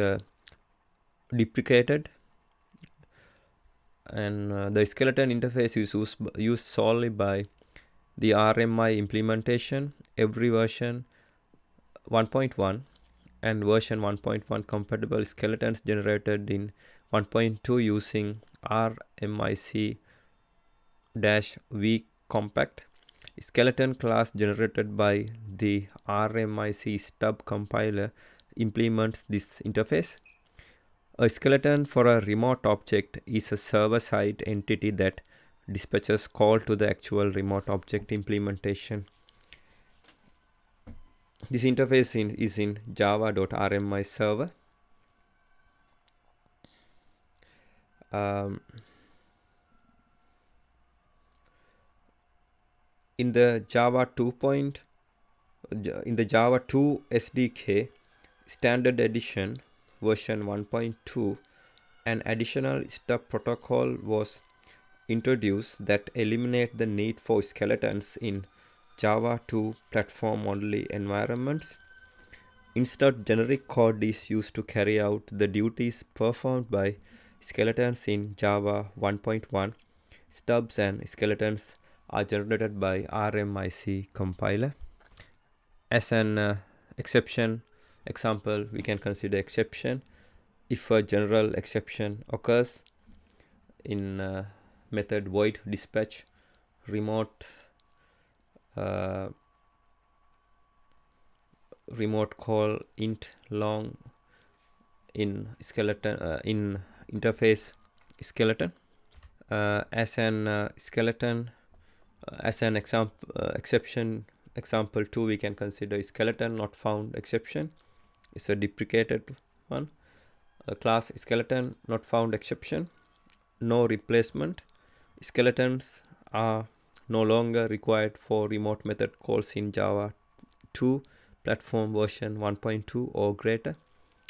deprecated, and the skeleton interface is used solely by the RMI implementation. Every version 1.1 and version 1.1 compatible skeletons generated in 1.2 using RMIC-V compact. Skeleton class generated by the RMIC stub compiler implements this interface. A skeleton for a remote object is a server-side entity that dispatches call to the actual remote object implementation. This interface is in java.rmi server. In the Java 2 SDK standard edition version 1.2, an additional stub protocol was introduced that eliminate the need for skeletons in Java 2 platform only environments. Instead, generic code is used to carry out the duties performed by skeletons in Java 1.1. Stubs and skeletons are generated by RMIC compiler. As an example, we can consider exception. If a general exception occurs in method void dispatch remote call int long in skeleton in interface skeleton. As an example 2, we can consider skeleton not found exception. It's a deprecated one. A class skeleton not found exception. No replacement. Skeletons are no longer required for remote method calls in Java 2 platform version 1.2 or greater.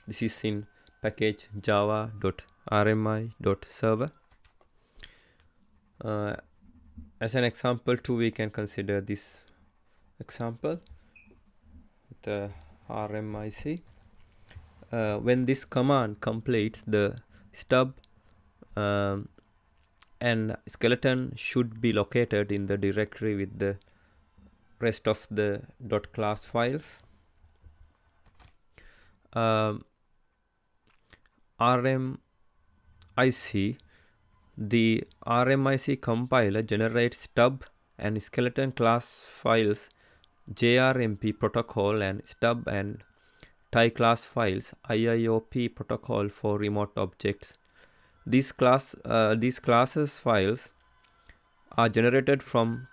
This is in package java.rmi.server. As an example 2, we can consider this example with the RMIC. When this command completes, the stub and skeleton should be located in the directory with the rest of the .class files. RMIC, the RMIC compiler generates stub and skeleton class files JRMP protocol and stub and Thai class files, IIOP protocol for remote objects. These classes files are generated from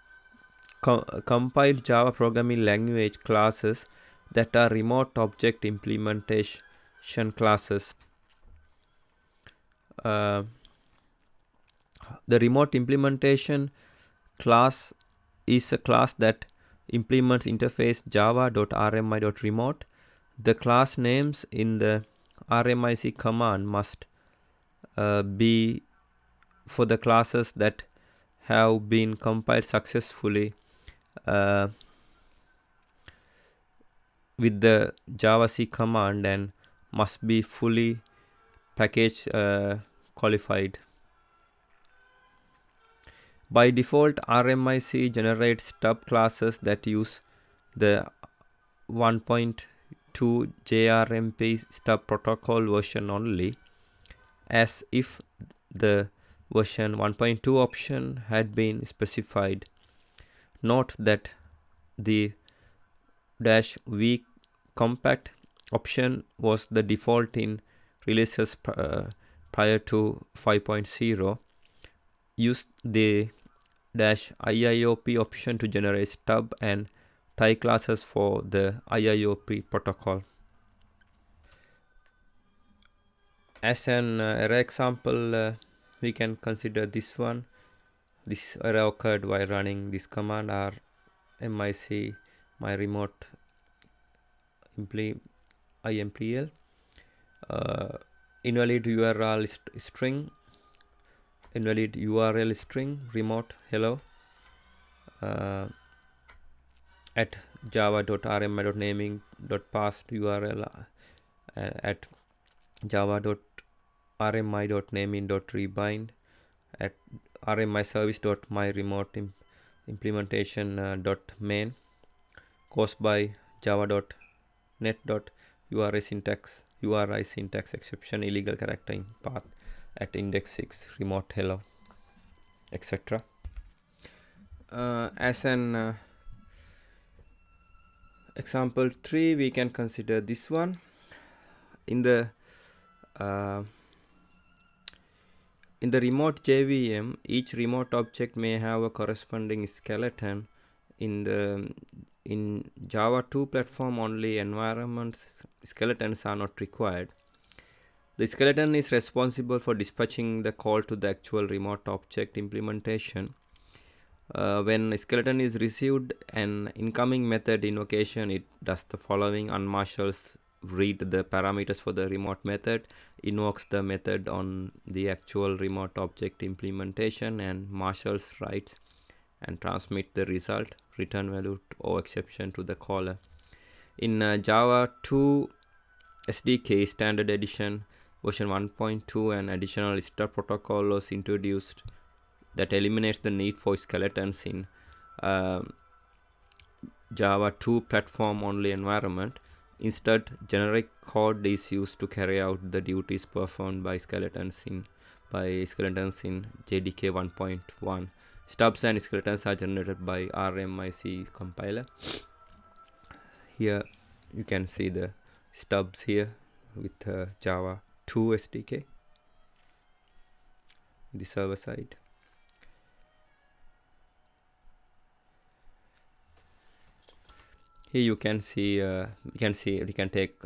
compiled Java programming language classes that are remote object implementation classes. The remote implementation class is a class that implements interface java.rmi.remote. The class names in the RMIC command must be for the classes that have been compiled successfully with the javac command and must be fully package qualified. By default, RMIC generates stub classes that use the 1.2 JRMP stub protocol version only, as if the version 1.2 option had been specified. Note that the -v compact option was the default in releases prior to 5.0. Use the -IIOP option to generate stub and Thai classes for the IIOP protocol. As an error example, we can consider this one. This error occurred while running this command RMIC my remote impl invalid URL string remote hello at java.rmi.naming.past URL at java.rmi.naming.rebind at rmi-service.myremote-implementation.main caused by java.net.uri syntax exception illegal character in path at index 6 remote hello etc. As an example 3, we can consider this one. In the remote JVM, each remote object may have a corresponding skeleton. In Java 2 platform only environments, skeletons are not required. The skeleton is responsible for dispatching the call to the actual remote object implementation. When a skeleton is received, an incoming method invocation, it does the following: unmarshals read the parameters for the remote method, invokes the method on the actual remote object implementation, and marshals writes and transmit the result, return value or exception to the caller. In Java 2 SDK standard edition version 1.2, an additional stub protocol was introduced that eliminates the need for skeletons in Java 2 platform only environment. Instead, generic code is used to carry out the duties performed by skeletons in JDK 1.1. Stubs and skeletons are generated by RMIC compiler. Here you can see the stubs here with Java 2 SDK, the server side. Here you can see we can take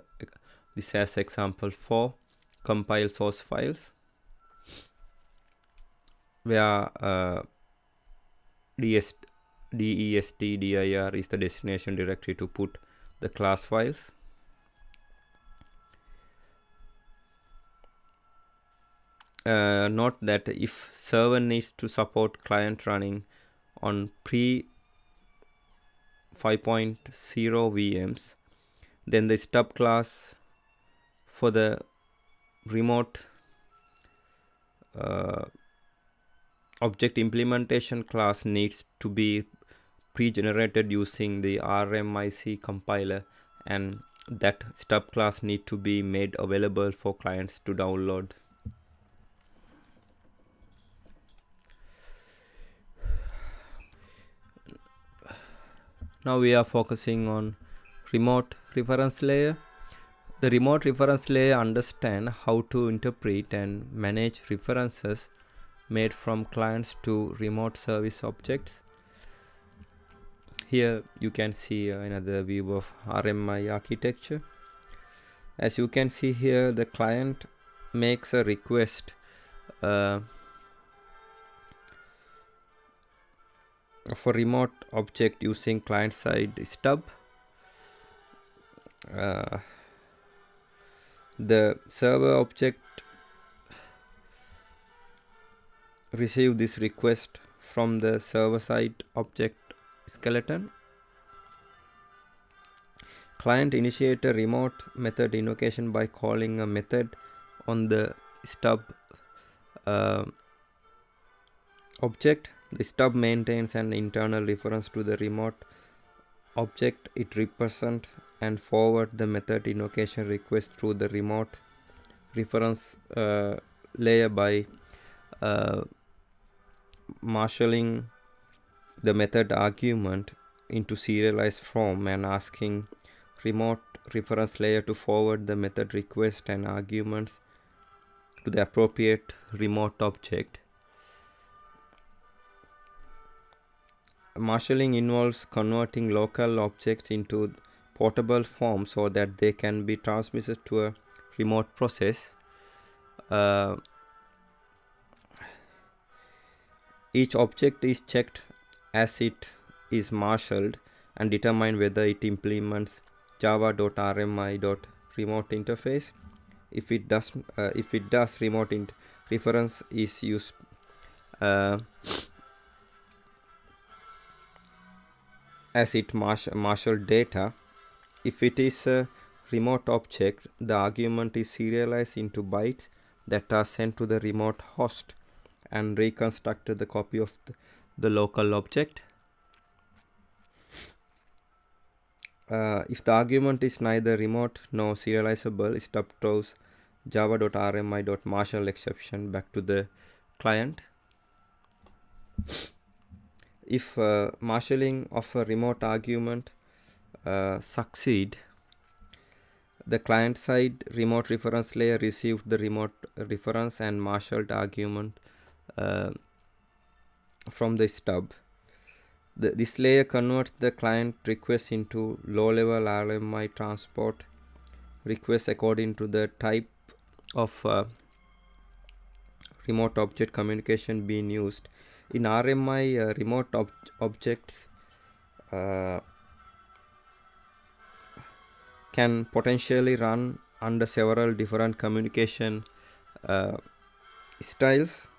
this as example 4 compile source files where destdir is the destination directory to put the class files. Note that if server needs to support client running on pre 5.0 VMs, then the stub class for the remote object implementation class needs to be pre-generated using the RMIC compiler, and that stub class need to be made available for clients to download. Now we are focusing on remote reference layer. The remote reference layer understands how to interpret and manage references made from clients to remote service objects. Here you can see another view of RMI architecture. As you can see here, the client makes a request for remote object using client-side stub. The server object receive this request from the server-side object skeleton. Client initiate a remote method invocation by calling a method on the stub object. The stub maintains an internal reference to the remote object it represents and forward the method invocation request through the remote reference layer by marshalling the method argument into serialized form and asking remote reference layer to forward the method request and arguments to the appropriate remote object. Marshalling involves converting local objects into portable form so that they can be transmitted to a remote process. Each object is checked as it is marshaled and determine whether it implements java.rmi.remote interface. If it does, remote reference is used as it marshal data. If it is a remote object, the argument is serialized into bytes that are sent to the remote host and reconstructed the copy of the local object. If the argument is neither remote nor serializable, stub throws java.rmi.marshal exception back to the client. If marshalling of a remote argument succeed, the client-side remote reference layer received the remote reference and marshaled argument from the stub. This layer converts the client request into low-level RMI transport requests according to the type of remote object communication being used. In RMI, remote objects can potentially run under several different communication styles,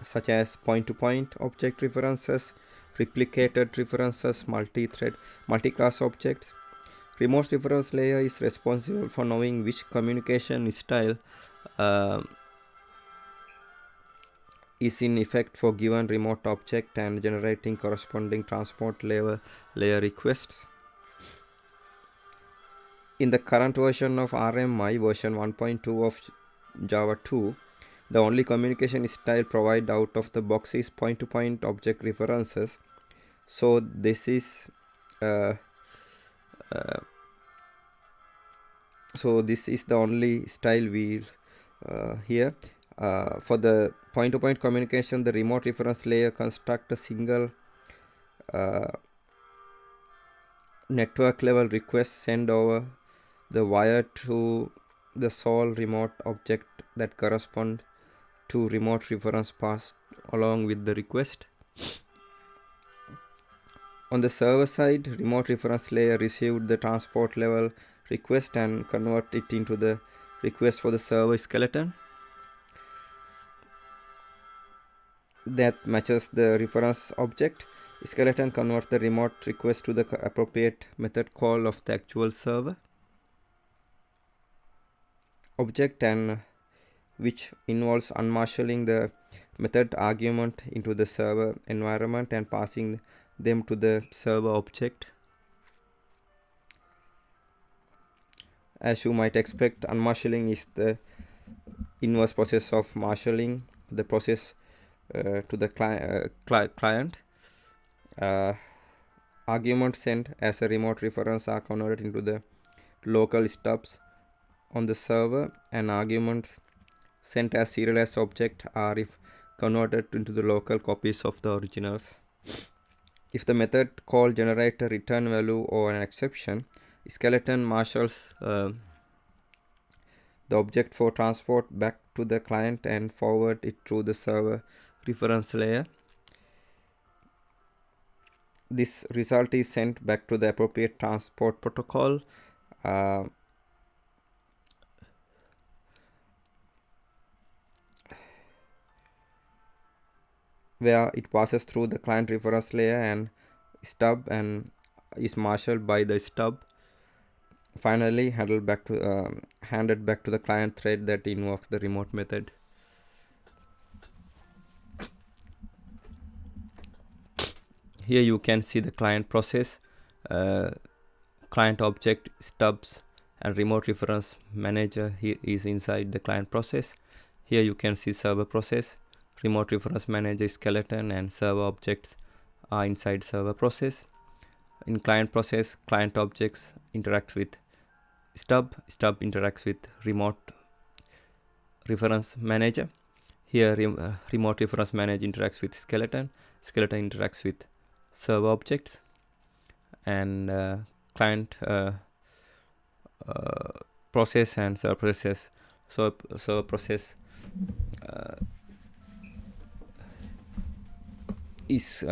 such as point-to-point object references, replicated references, multi-thread, multi-class objects. Remote reference layer is responsible for knowing which communication style is in effect for given remote object and generating corresponding transport layer requests. In the current version of RMI, version 1.2 of Java 2, the only communication style provided out of the box is point-to-point object references. So this is the only style we here. For the point-to-point communication, the remote reference layer constructs a single network level request sent over the wire to the sole remote object that correspond to remote reference passed along with the request. On the server side, remote reference layer received the transport level request and convert it into the request for the server skeleton that matches the reference object. Skeleton converts the remote request to the appropriate method call of the actual server object, and which involves unmarshalling the method argument into the server environment and passing them to the server object. As you might expect, unmarshalling is the inverse process of marshalling the process to the client. Arguments sent as a remote reference are converted into the local stubs on the server, and arguments sent as serialized object are if converted into the local copies of the originals. If the method call generate a return value or an exception, skeleton marshals the object for transport back to the client and forward it through the server reference layer. This result is sent back to the appropriate transport protocol where it passes through the client reference layer and stub and is marshaled by the stub. Finally, handed back to the client thread that invokes the remote method. Here you can see the client process, client object, stubs, and remote reference manager here is inside the client process. Here you can see server process, remote reference manager, skeleton, and server objects are inside server process. In client process, client objects interact with stub interacts with remote reference manager. Here remote reference manager interacts with skeleton interacts with server objects, and client process and server process. So server process is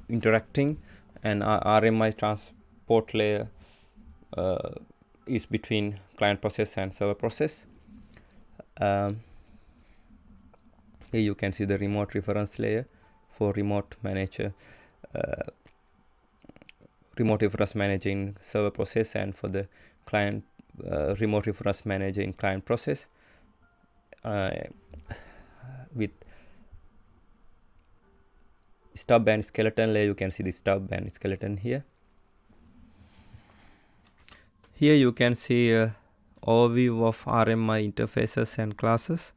interacting, and RMI transport layer is between client process and server process. Here you can see the remote reference layer for remote manager, remote reference manager in server process, and for the client remote reference manager in client process. With stub and skeleton layer, you can see the stub and skeleton here. Here you can see a overview of RMI interfaces and classes.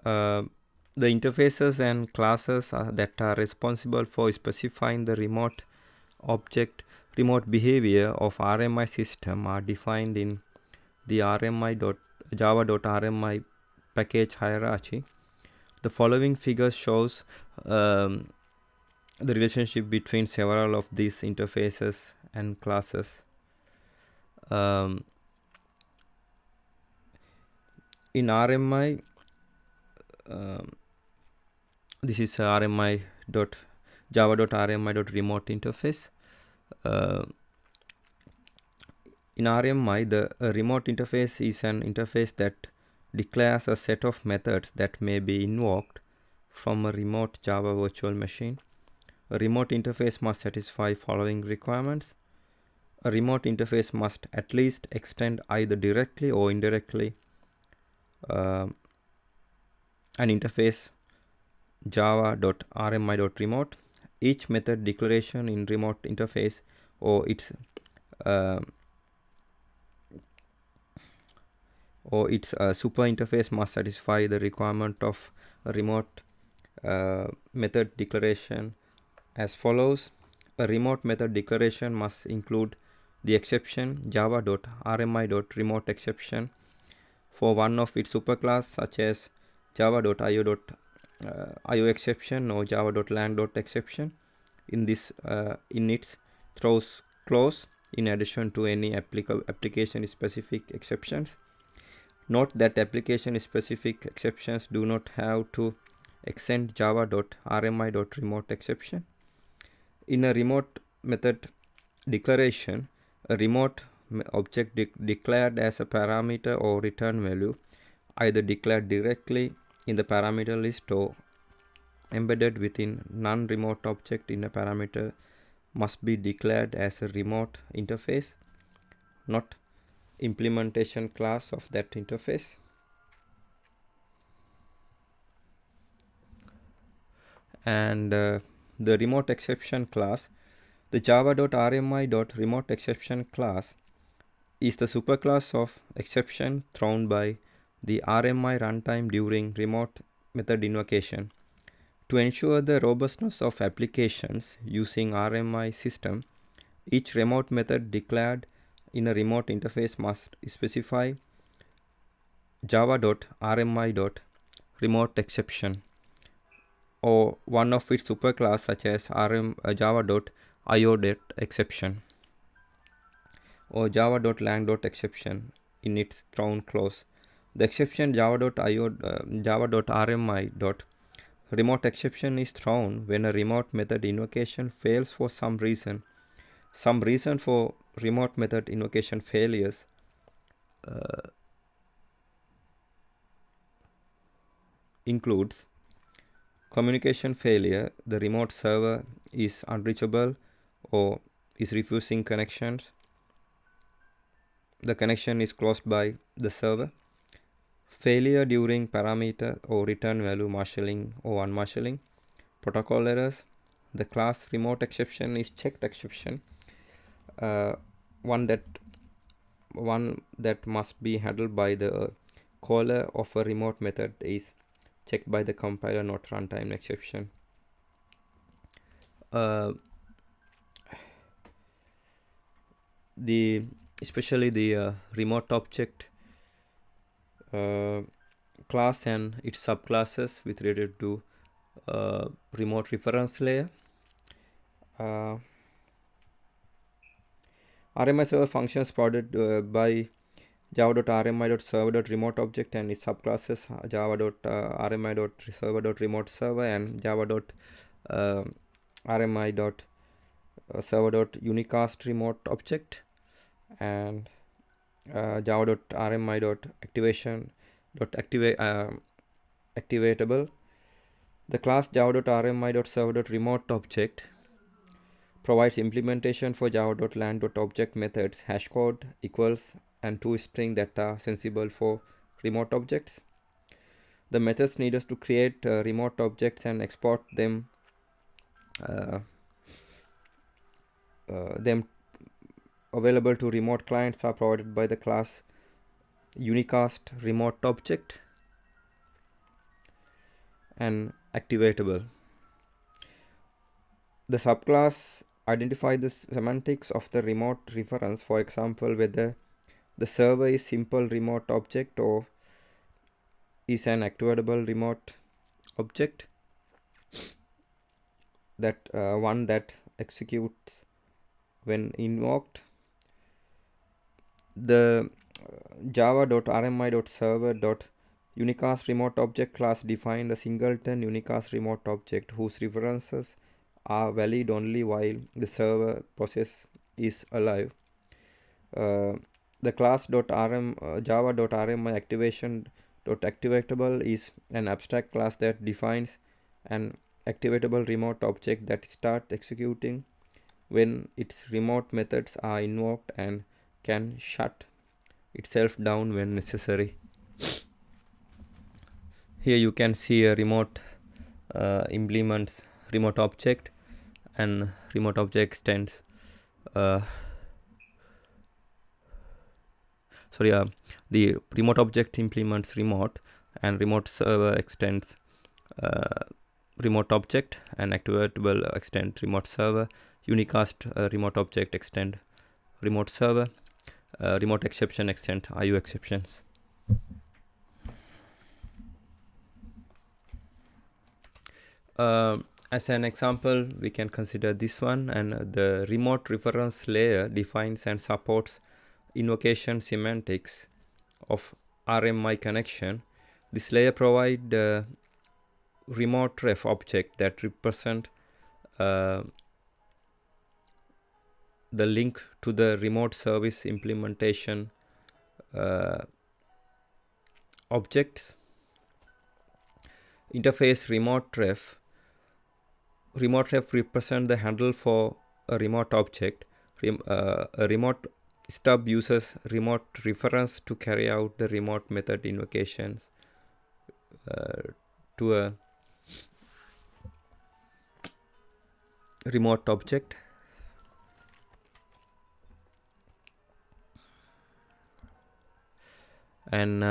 The interfaces and classes that are responsible for specifying the remote behavior of RMI system are defined in the java.rmi package hierarchy. The following figure shows the relationship between several of these interfaces and classes. In RMI, this is java.rmi.remote interface. In RMI, the remote interface is an interface that declares a set of methods that may be invoked from a remote Java virtual machine. A remote interface must satisfy following requirements. A remote interface must at least extend either directly or indirectly an interface java.rmi.remote. Each method declaration in remote interface or its super interface must satisfy the requirement of a remote method declaration as follows. A remote method declaration must include the exception java.rmi.remote exception for one of its superclass, such as java.io exception or java.lang.exception in its throws clause, in addition to any application specific exceptions. Note that application specific exceptions do not have to extend java.rmi.remote exception. In a remote method declaration, a remote object declared as a parameter or return value, either declared directly in the parameter list or embedded within non-remote object in a parameter, must be declared as a remote interface, not implementation class of that interface. And the remote exception class, the java.rmi.remote exception class is the superclass of exception thrown by the RMI runtime during remote method invocation. To ensure the robustness of applications using RMI system, each remote method declared in a remote interface must specify java.rmi.remoteException or one of its superclass such as java.io.exception or java.lang.exception in its thrown clause. The exception java.rmi.remoteException is thrown when a remote method invocation fails for some reason. Some reason for remote method invocation failures includes communication failure, the remote server is unreachable or is refusing connections, the connection is closed by the server, failure during parameter or return value marshalling or unmarshalling, protocol errors, the class remote exception is checked exception, one that must be handled by the caller of a remote method is checked by the compiler, not runtime exception. Especially the remote object class and its subclasses with related to remote reference layer. RMI server functions provided by java.rmi.server.remoteObject and its subclasses java.rmi.server.remoteServer and java.rmi.server.unicastRemoteObject and java.rmi.activation.activatable. The class java.rmi.server.remoteObject provides implementation for java.lang.object methods hashcode equals and toString that are sensible for remote objects. The methods needed to create remote objects and export them available to remote clients are provided by the class unicastRemoteObject and activatable. The subclass identify the semantics of the remote reference, for example, whether the server is simple remote object or is an activatable remote object, that one that executes when invoked. The java.rmi.server.unicastRemoteObject class defined a singleton unicastRemoteObject whose references are valid only while the server process is alive. The class java.rmi activation.activatable is an abstract class that defines an activatable remote object that starts executing when its remote methods are invoked and can shut itself down when necessary. Here you can see a remote implements remote object and remote object extends the remote object implements remote and remote server extends remote object and activatable extend remote server, unicast remote object extend remote server, remote exception extend IO exceptions. As an example, we can consider this one, and the remote reference layer defines and supports invocation semantics of RMI connection. This layer provides remote ref object that represent the link to the remote service implementation objects. Interface remote ref represent the handle for a remote object. A remote stub uses remote reference to carry out the remote method invocations to a remote object. And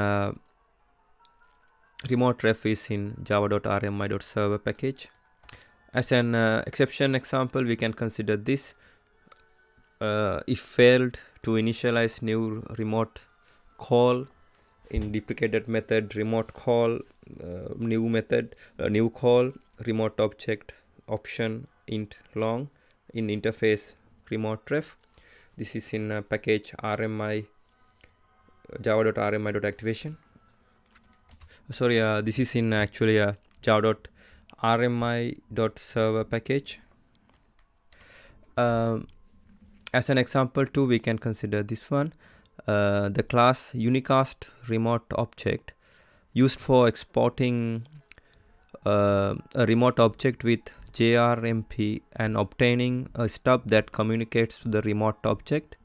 remote ref is in java.rmi.server package. As an exception example, we can consider this. If failed to initialize new remote call in deprecated method remote call, new call remote object option int long in interface remote ref. This is in package RMI java.rmi.activation. Sorry, this is in actually java.rmi.server package. As an example too, we can consider this one. The class unicast remote object used for exporting a remote object with JRMP and obtaining a stub that communicates to the remote object.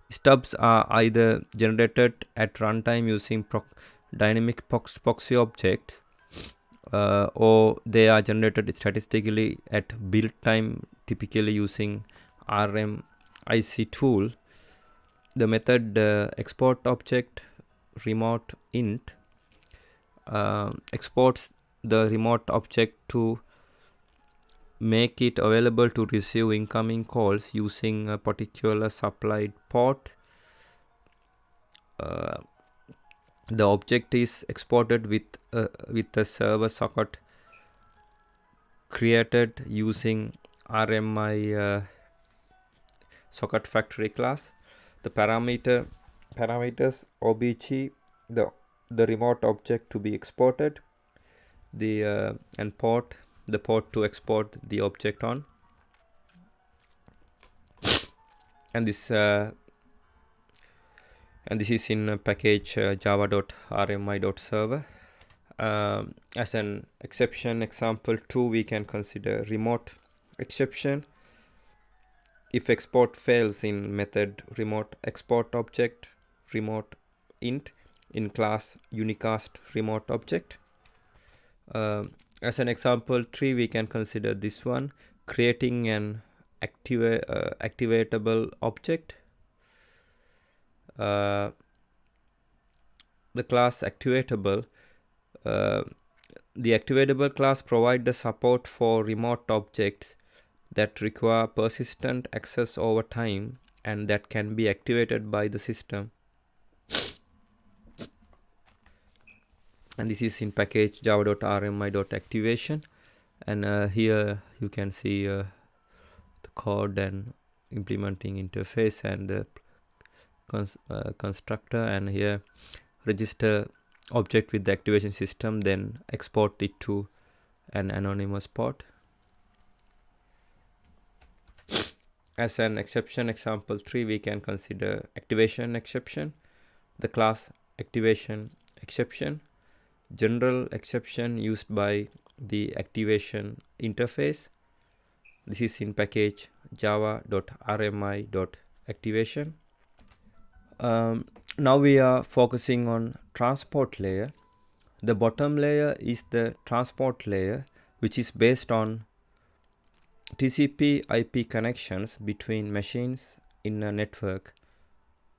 Stubs are either generated at runtime using dynamic proxy objects, or they are generated statistically at build time, typically using RMIC tool. The method export object remote int exports the remote object to make it available to receive incoming calls using a particular supplied port. The object is exported with a server socket created using RMI socket factory class. The parameters obj the remote object to be exported, and port to export the object on, and this is in package java.rmi.server. As an exception example too, we can consider remote exception. If export fails in method remote export object remote int in class unicast remote object. As an example 3, we can consider this one, creating an activatable object. The class activatable, the activatable class provides the support for remote objects that require persistent access over time and that can be activated by the system. And this is in package java.rmi.activation, and here you can see the code and implementing interface and the constructor, and here register object with the activation system, then export it to an anonymous port. As an exception example 3, we can consider activation exception. The class activation exception, general exception used by the activation interface. This is in package java.rmi.activation. Now we are focusing on transport layer. The bottom layer is the transport layer, which is based on TCP IP connections between machines in a network.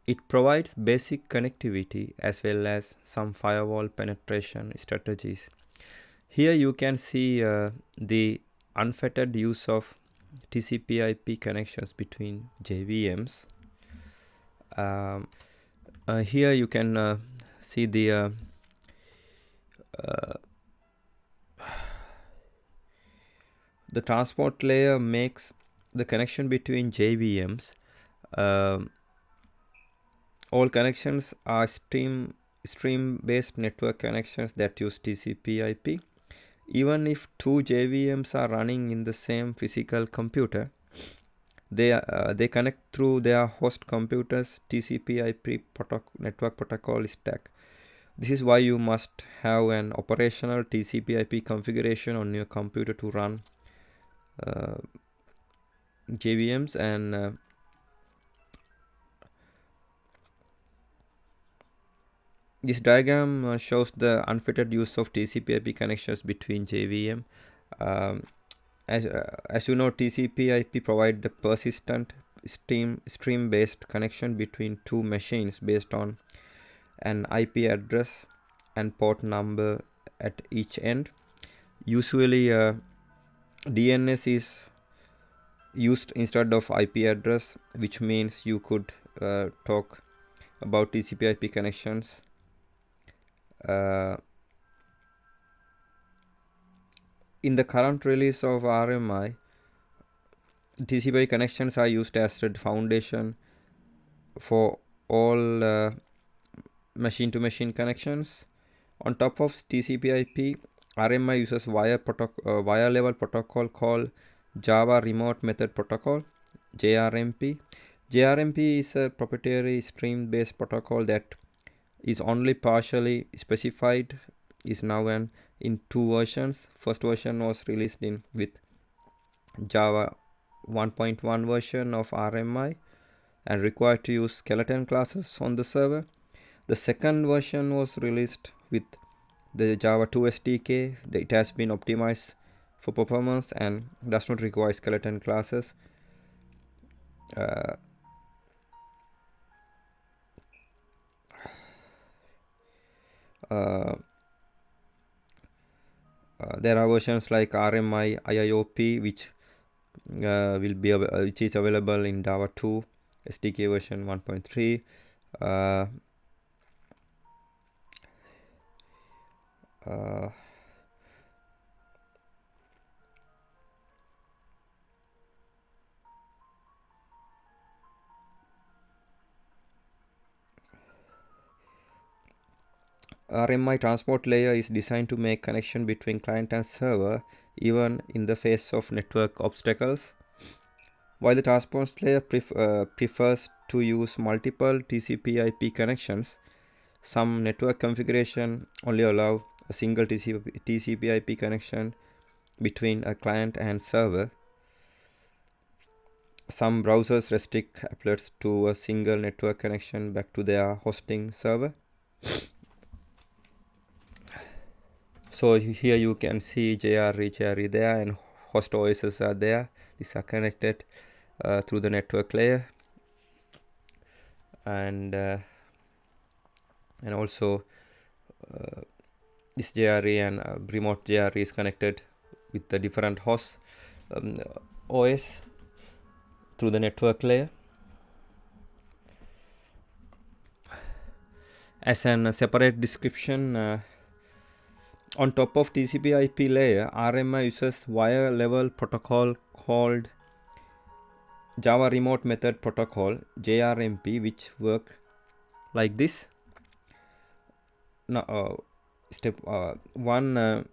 It provides basic connectivity as well as some firewall penetration strategies. Here you can see the unfettered use of TCP IP connections between JVMs. Here you can see the transport layer makes the connection between JVMs. All connections are stream-based network connections that use TCP IP. Even if two JVMs are running in the same physical computer, they connect through their host computer's TCP IP network protocol stack. This is why you must have an operational TCP IP configuration on your computer to run JVMs, and this diagram shows the unfettered use of TCP IP connections between JVM. As you know, TCP IP provide the persistent stream-based connection between two machines based on an IP address and port number at each end. Usually DNS is used instead of IP address, which means you could talk about TCP/IP connections in the current release of RMI. TCP/IP connections are used as the foundation for all machine-to-machine connections. On top of TCP/IP, RMI uses wire level protocol called Java Remote Method Protocol, JRMP. JRMP is a proprietary stream-based protocol that is only partially specified, is now in two versions. First version was released with Java 1.1 version of RMI and required to use skeleton classes on the server. The second version was released with the Java 2 SDK. It has been optimized for performance and does not require skeleton classes. There are versions like RMI IIOP, which which is available in Java 2 SDK version 1.3. RMI transport layer is designed to make connection between client and server even in the face of network obstacles. While the transport layer prefers to use multiple TCP/IP connections, some network configuration only allow a single TCP/IP connection between a client and server. Some browsers restrict applets to a single network connection back to their hosting server. So here you can see JRE there, and host OSs are there. These are connected through the network layer, and also this JRE and remote JRE is connected with the different host OS through the network layer. As a separate description, on top of TCP/IP layer, RMI uses wire level protocol called Java Remote Method Protocol, JRMP, which work like this. Now, step 1,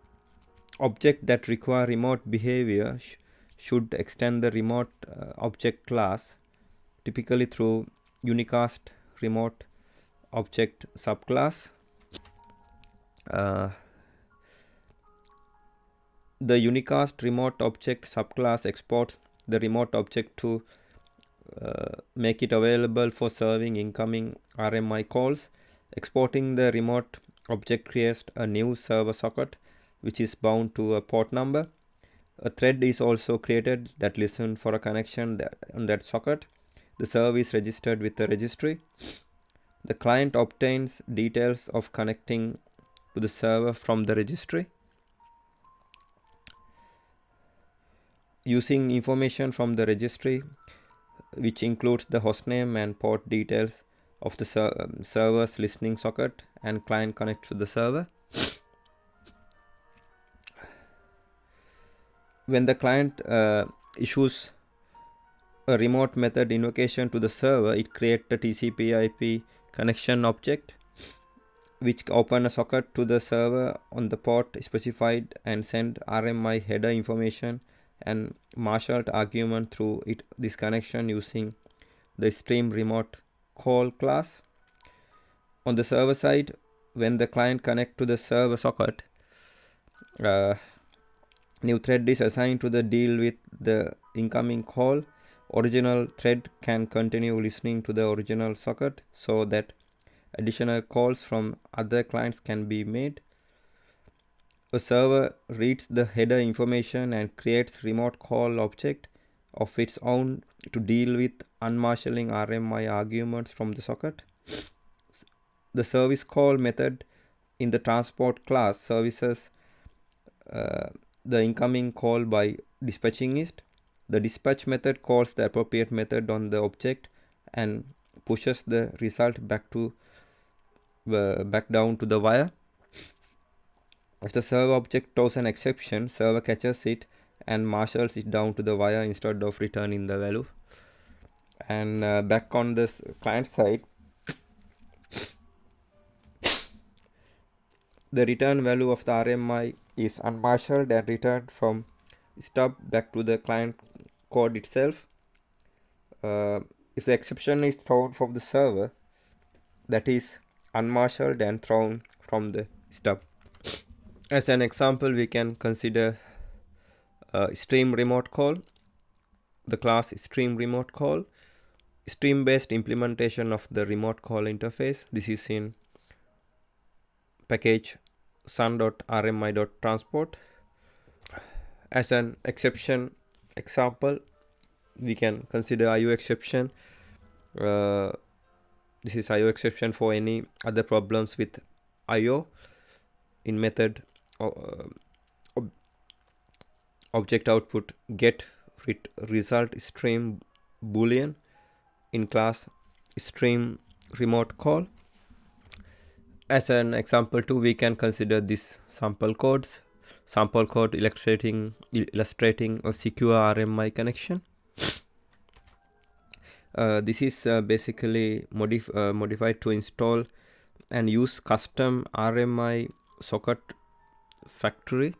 object that require remote behavior should extend the remote object class, typically through unicast remote object subclass. The unicast remote object subclass exports the remote object to make it available for serving incoming RMI calls. Exporting the remote object creates a new server socket which is bound to a port number. A thread is also created that listens for a connection on that socket. The server is registered with the registry. The client obtains details of connecting to the server from the registry. Using information from the registry, which includes the hostname and port details of the server's listening socket, and client connects to the server. When the client issues a remote method invocation to the server, it creates a TCP/IP connection object which open a socket to the server on the port specified and send RMI header information and marshaled argument through this connection using the stream remote call class. On the server side, when the client connects to the server socket, new thread is assigned to the deal with the incoming call. Original thread can continue listening to the original socket so that additional calls from other clients can be made. A server reads the header information and creates remote call object of its own to deal with unmarshalling RMI arguments from the socket. The service call method in the transport class services the incoming call by dispatching it. The dispatch method calls the appropriate method on the object and pushes the result back down to the wire. If the server object throws an exception, server catches it and marshals it down to the wire instead of returning the value. And back on this client side, the return value of the RMI is unmarshaled and returned from stub back to the client code itself. If the exception is thrown from the server, that is unmarshaled and thrown from the stub. As an example, we can consider stream remote call. The class stream remote call, stream based implementation of the remote call interface. This is in package sun.rmi.transport. As an exception example, we can consider IO exception. This is IO exception for any other problems with IO in method object output get result stream boolean in class stream remote call. As an example too, we can consider this sample code illustrating a secure RMI connection. This is basically modified to install and use custom RMI socket factory.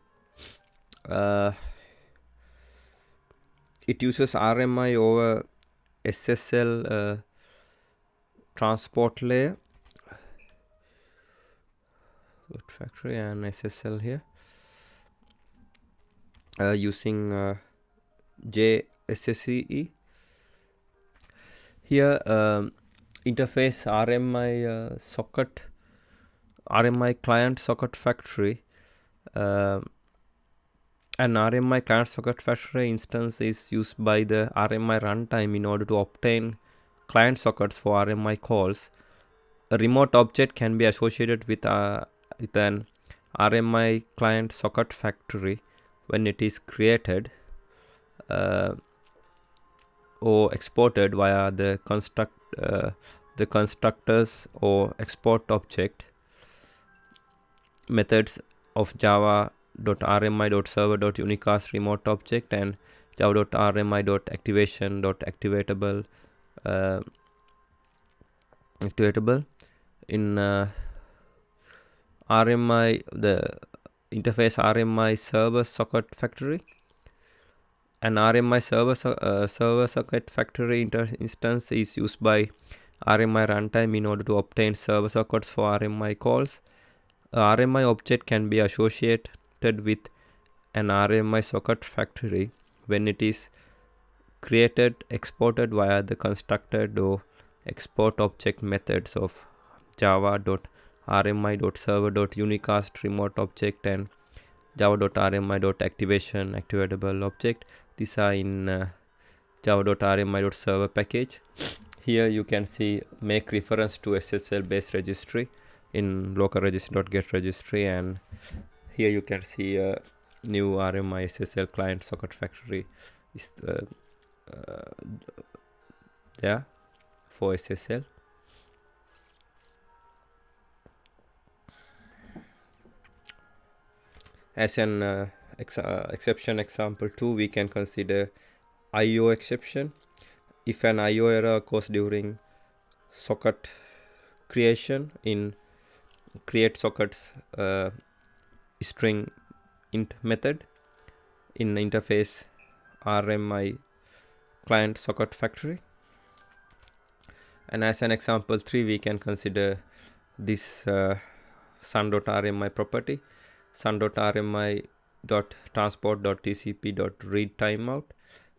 It uses RMI over SSL transport layer. Factory and SSL here using JSSCE. Here interface RMI socket, RMI client socket factory. An RMI client socket factory instance is used by the RMI runtime in order to obtain client sockets for RMI calls. A remote object can be associated with an RMI client socket factory when it is created or exported via the constructors or export object methods of java.rmi.server.unicast remote object and java.rmi.activation.activatable activatable in RMI, the interface RMI server socket factory. An RMI server socket factory instance is used by RMI runtime in order to obtain server sockets for RMI calls. A RMI object can be associated with an RMI socket factory when it is created, exported via the constructed or export object methods of java.rmi.server.unicast remote object and java.rmi.activation activatable object. These are in java.rmi.server package. Here you can see make reference to SSL based registry in local registry.get registry, and here you can see a new RMI SSL client socket factory is there for SSL. As an exception example 2, we can consider IO exception. If an IO error occurs during socket creation in create sockets string int method in interface RMI client socket factory. And as an example 3, we can consider this sun.rmi property, sun.rmi.transport.tcp.read timeout.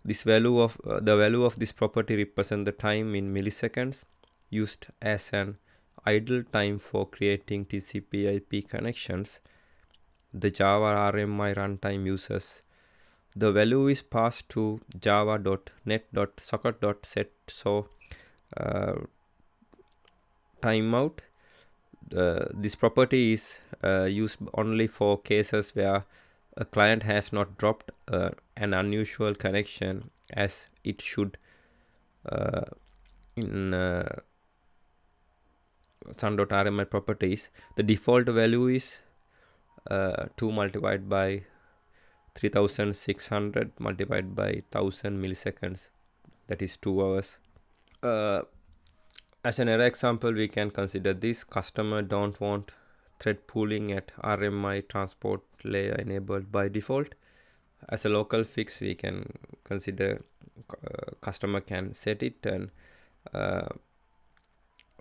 This value of the value of this property represents the time in milliseconds used as an idle time for creating TCP/IP connections. The Java RMI runtime uses the value is passed to java.net.socket.set. So timeout, this property is used only for cases where a client has not dropped an unusual connection as it should in sun.rmi properties. The default value is 2 multiplied by 3600 multiplied by 1000 milliseconds, that is 2 hours. As an error example, we can consider this: customer don't want thread pooling at RMI transport layer enabled by default. As a local fix, we can consider customer can set it, and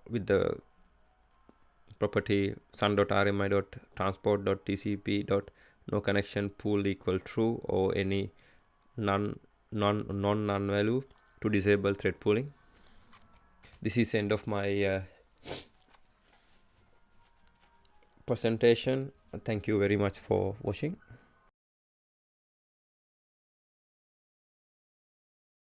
with the property sun.rmi.transport.tcp.no connection pool equal true, or any none value to disable thread pooling. This is end of my presentation. Thank you very much for watching.